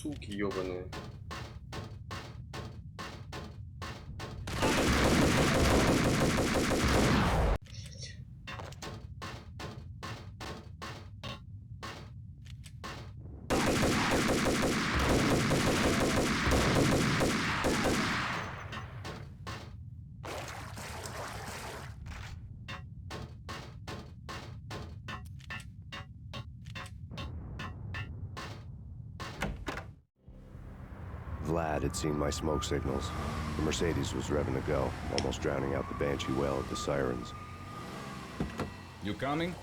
суки ёбаные. Vlad had seen my smoke signals. The Mercedes was revving to go, almost drowning out the banshee wail of the sirens. You coming?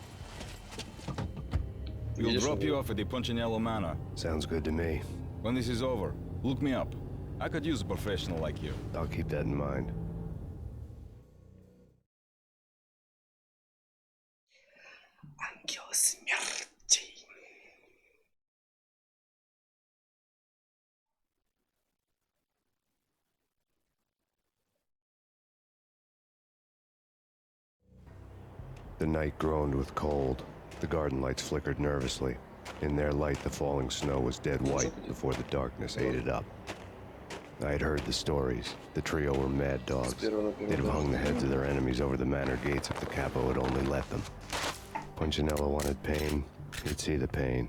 We'll drop you off at the Punchinello Manor. Sounds good to me. When this is over, look me up. I could use a professional like you. I'll keep that in mind. Ангел смерти. The night groaned with cold. The garden lights flickered nervously. In their light, the falling snow was dead white before the darkness ate it up. I had heard the stories. The trio were mad dogs. They'd have hung the heads of their enemies over the manor gates if the capo had only let them. Punchinello wanted pain. He'd see the pain.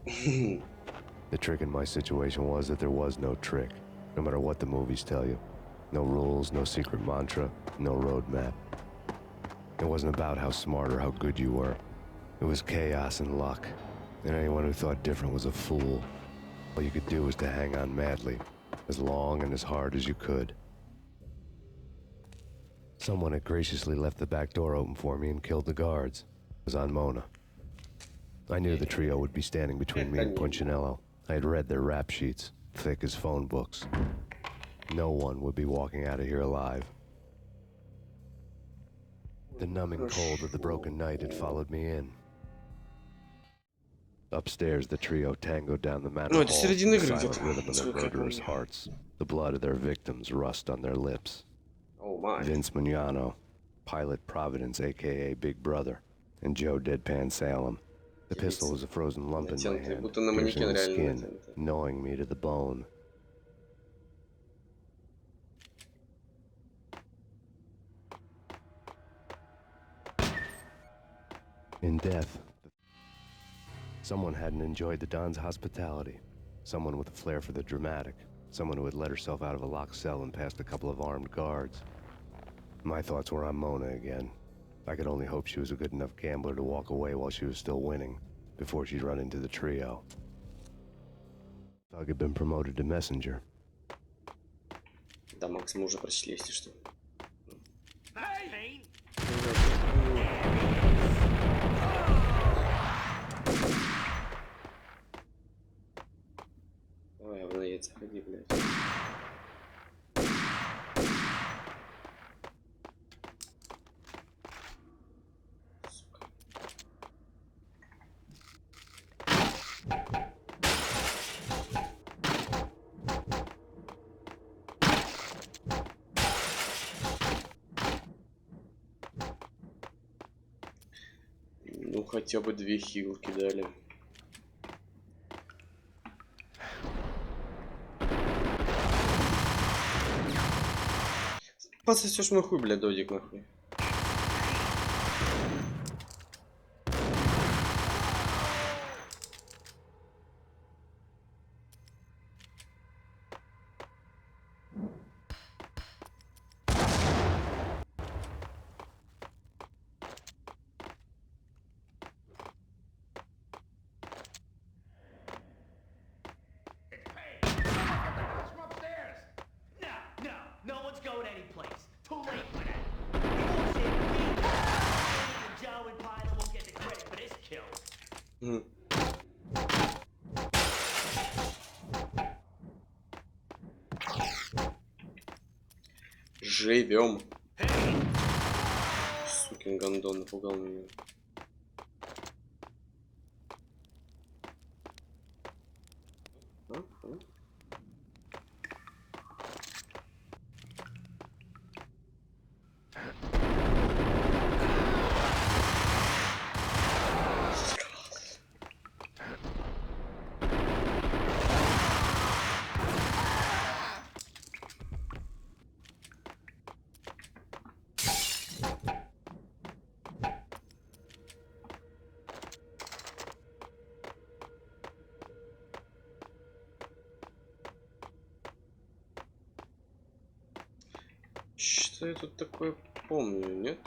The trick in my situation was that there was no trick, no matter what the movies tell you. No rules, no secret mantra, no roadmap. It wasn't about how smart or how good you were. It was chaos and luck. And anyone who thought different was a fool. All you could do was to hang on madly, as long and as hard as you could. Someone had graciously left the back door open for me and killed the guards. It was on Mona. I knew the trio would be standing between me and Punchinello. I had read their rap sheets, thick as phone books. No one would be walking out of here alive. The numbing cold of the broken night had followed me in. Upstairs, the trio tangoed down the manor hall, the silent rhythm of their murderous hearts, the blood of their victims rust on their lips. Oh my. Vince Mignano, Pilot Providence, a.k.a. Big Brother, and Joe Deadpan Salem. The pistol was a frozen lump in my hand, piercing the skin, gnawing me to the bone. In death, someone hadn't enjoyed the Don's hospitality. Someone with a flair for the dramatic. Someone who had let herself out of a locked cell and past a couple of armed guards. My thoughts were on Mona again. I could only hope she was a good enough gambler to walk away while she was still winning, before she'd run into the trio. Thug had been promoted to messenger. Да, Макс, мы уже прочли, если что. Давай, в яйца ходи, блядь. Ну, хотя бы 2 хилки дали. Пососешь мой хуй, блядь, додик, нахуй. Живем. Сукин гондон напугал меня. Что я тут такое помню, нет?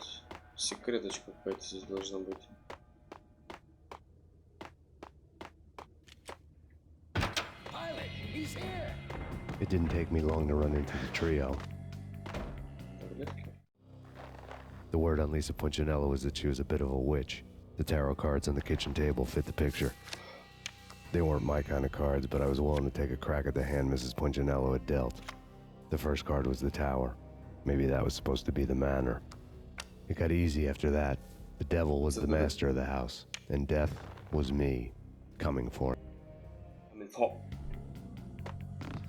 Секреточка какая-то здесь должна быть. It didn't take me long to run into the trio. The word on Lisa Punchinello was that she was a bit of a witch. The tarot cards on the kitchen table fit the picture. They weren't my kind of cards, but I was willing to take a crack at the hand Mrs. Punchinello had dealt. The first card was the Tower. Maybe that was supposed to be the Manor. It got easy after that. The devil was the master of the house, and death was me, coming for him.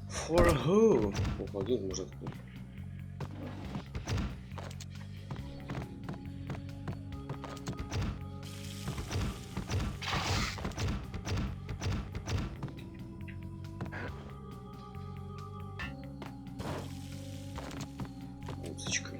For who? Уходить может. Уточка.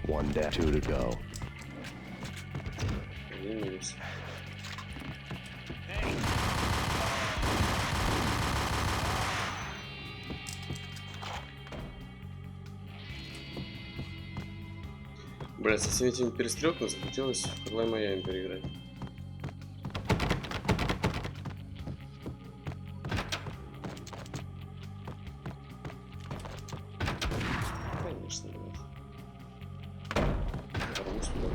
One down, 2 to go. Бля, со всеми этими перестрелками захотелось в 𝐌𝐀𝐗 переиграть. Конечно, блядь. Порвусь туда.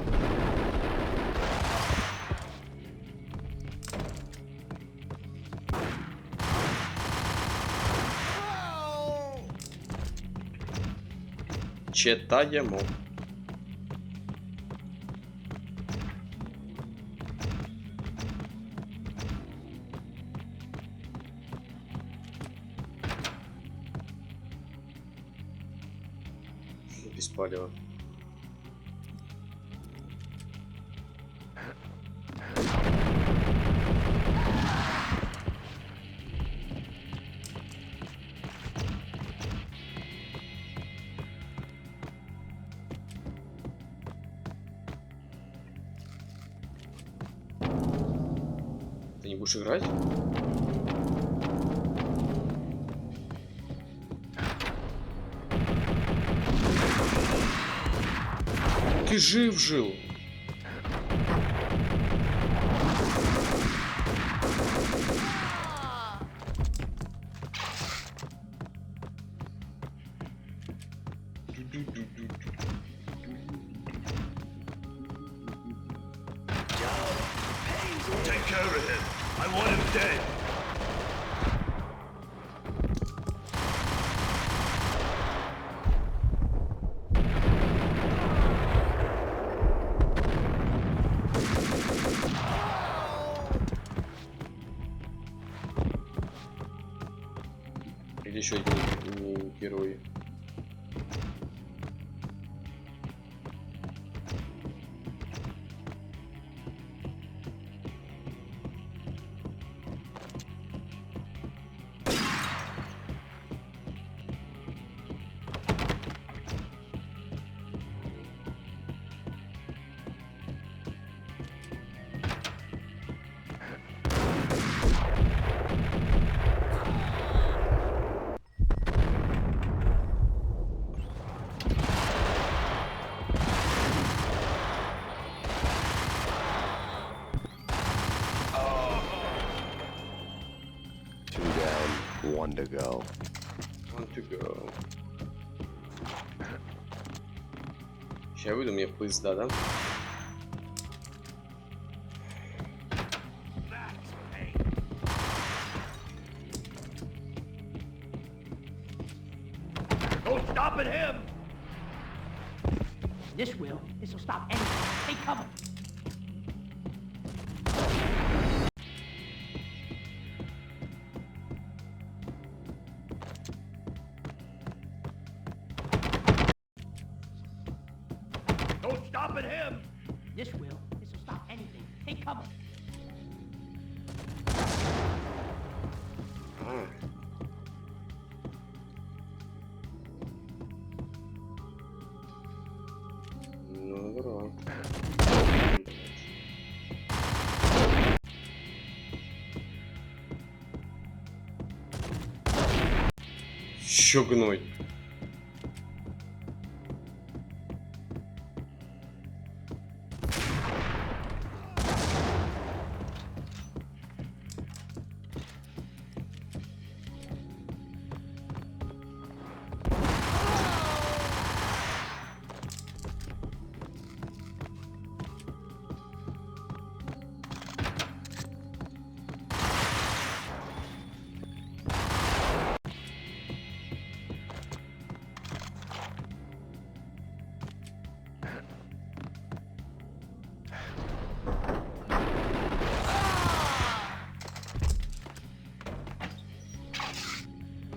Читаємо. Без палева. Ты не будешь играть? Ты жил. Take care of him. I want him dead. Или еще один герой. One to go. One to go. Сейчас я выйду, мне пизда, да? No stopping him. This will stop anything. Take cover. No stopping him. This will. This'll stop anything. Take cover. А. Ну, здорово. Чё гной?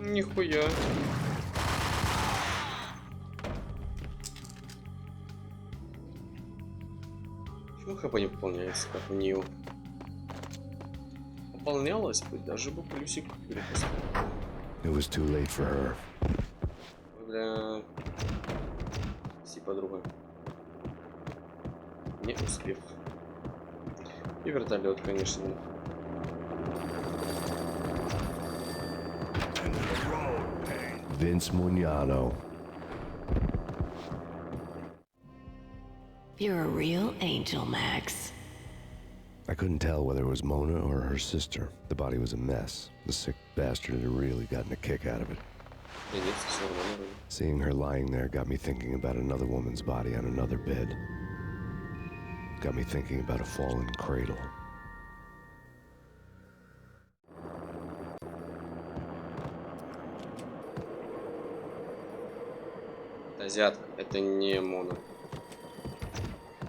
Нихуя. Почему хп не пополняется, как в Нио? Пополнялось бы, даже бы плюсик перепустил. It was too late for her. Бля. Си, подруга. Не успев. И вертолет, конечно. Vince Mugnano. You're a real angel, Max. I couldn't tell whether it was Mona or her sister. The body was a mess. The sick bastard had really gotten a kick out of it. Seeing her lying there got me thinking about another woman's body on another bed. Got me thinking about a fallen cradle. Азиатка, это не Мона.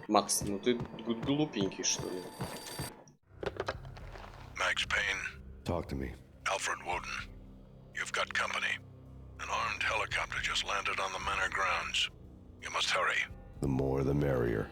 Макс, ну ты глупенький, что ли? Max Payne. Talk to me. Alfred Woden. You've got company. An armed helicopter just landed on the manor grounds. You must hurry. The more the merrier.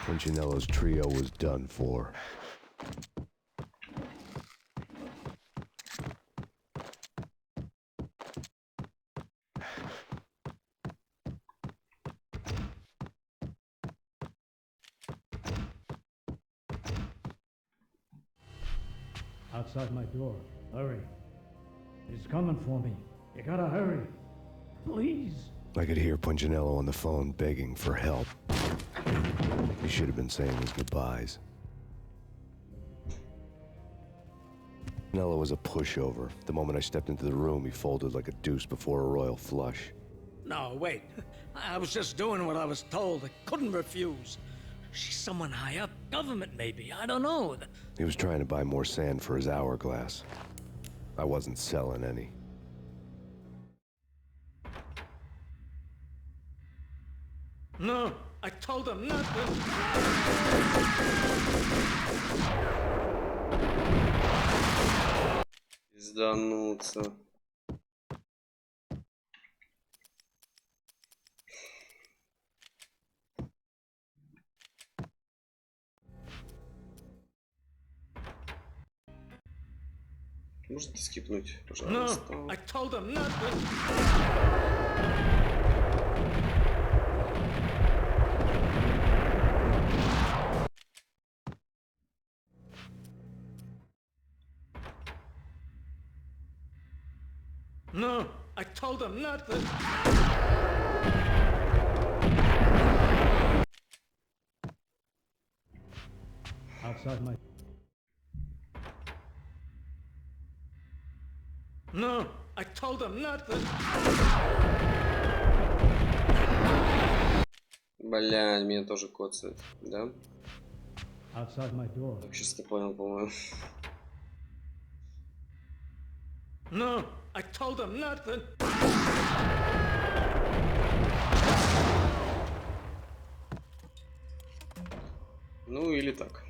Punchinello's trio was done for. Outside my door. Hurry. He's coming for me. You gotta hurry. Please. I could hear Punchinello on the phone begging for help. He should have been saying his goodbyes. Punchinello was a pushover. The moment I stepped into the room, he folded like a deuce before a royal flush. No, wait. I was just doing what I was told. I couldn't refuse. She's someone high up. Government, maybe. I don't know. He was trying to buy more sand for his hourglass. I wasn't selling any. No, I told him not to. Пиздануться. Можете скипнуть, пожалуйста? No, I told him not to. No, I told him not to. Outside my... No, I told him not to. Бля, меня тоже коцает, да? Outside my door. Так, сейчас не понял, по-моему. No, I told him not to. Или так.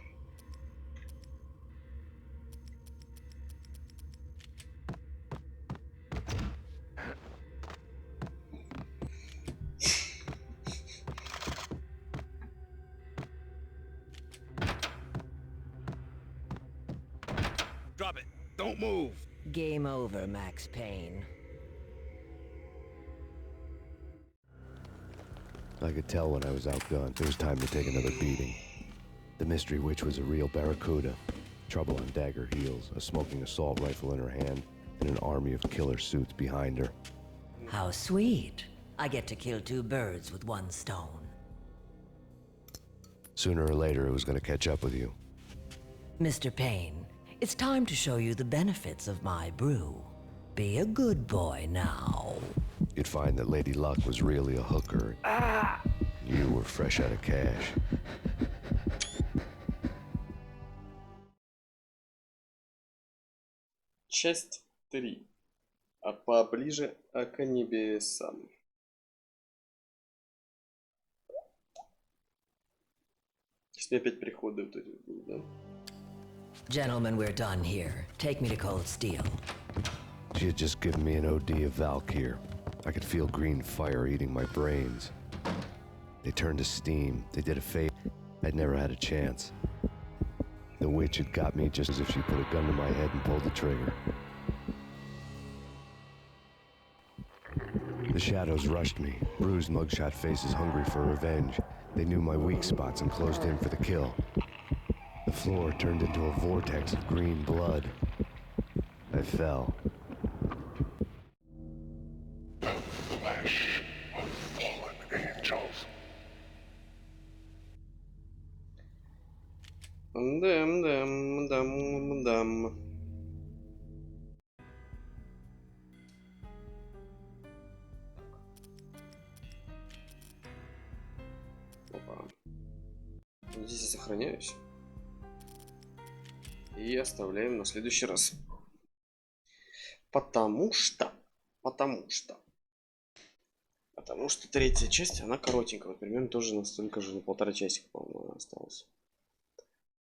Drop it. Don't move. Game over, Max Payne. I could tell when I was outgunned, it was time to take another beating. The mystery witch was a real barracuda. Trouble on dagger heels, a smoking assault rifle in her hand, and an army of killer suits behind her. How sweet. I get to kill two birds with one stone. Sooner or later, it was going to catch up with you. Mr. Payne, it's time to show you the benefits of my brew. Be a good boy now. You'd find that Lady Luck was really a hooker. You were fresh out of cash. Часть 3. А поближе к небесам. Сейчас мне опять приходы вот эти будут, да? Gentlemen, we're done here. Take me to Cold Steel. She had just given me an OD of Valkyr. I could feel green fire eating my brains. They turned to steam. They did a fade. I'd never had a chance. The witch had got me just as if she put a gun to my head and pulled the trigger. The shadows rushed me, bruised mugshot faces hungry for revenge. They knew my weak spots and closed in for the kill. The floor turned into a vortex of green blood. I fell. The flesh of fallen angels. Дам. Опа. Здесь я сохраняюсь. И оставляем на следующий раз. Потому что третья часть, она коротенькая. Вот примерно тоже настолько же, на 1,5 часика, по-моему, осталась.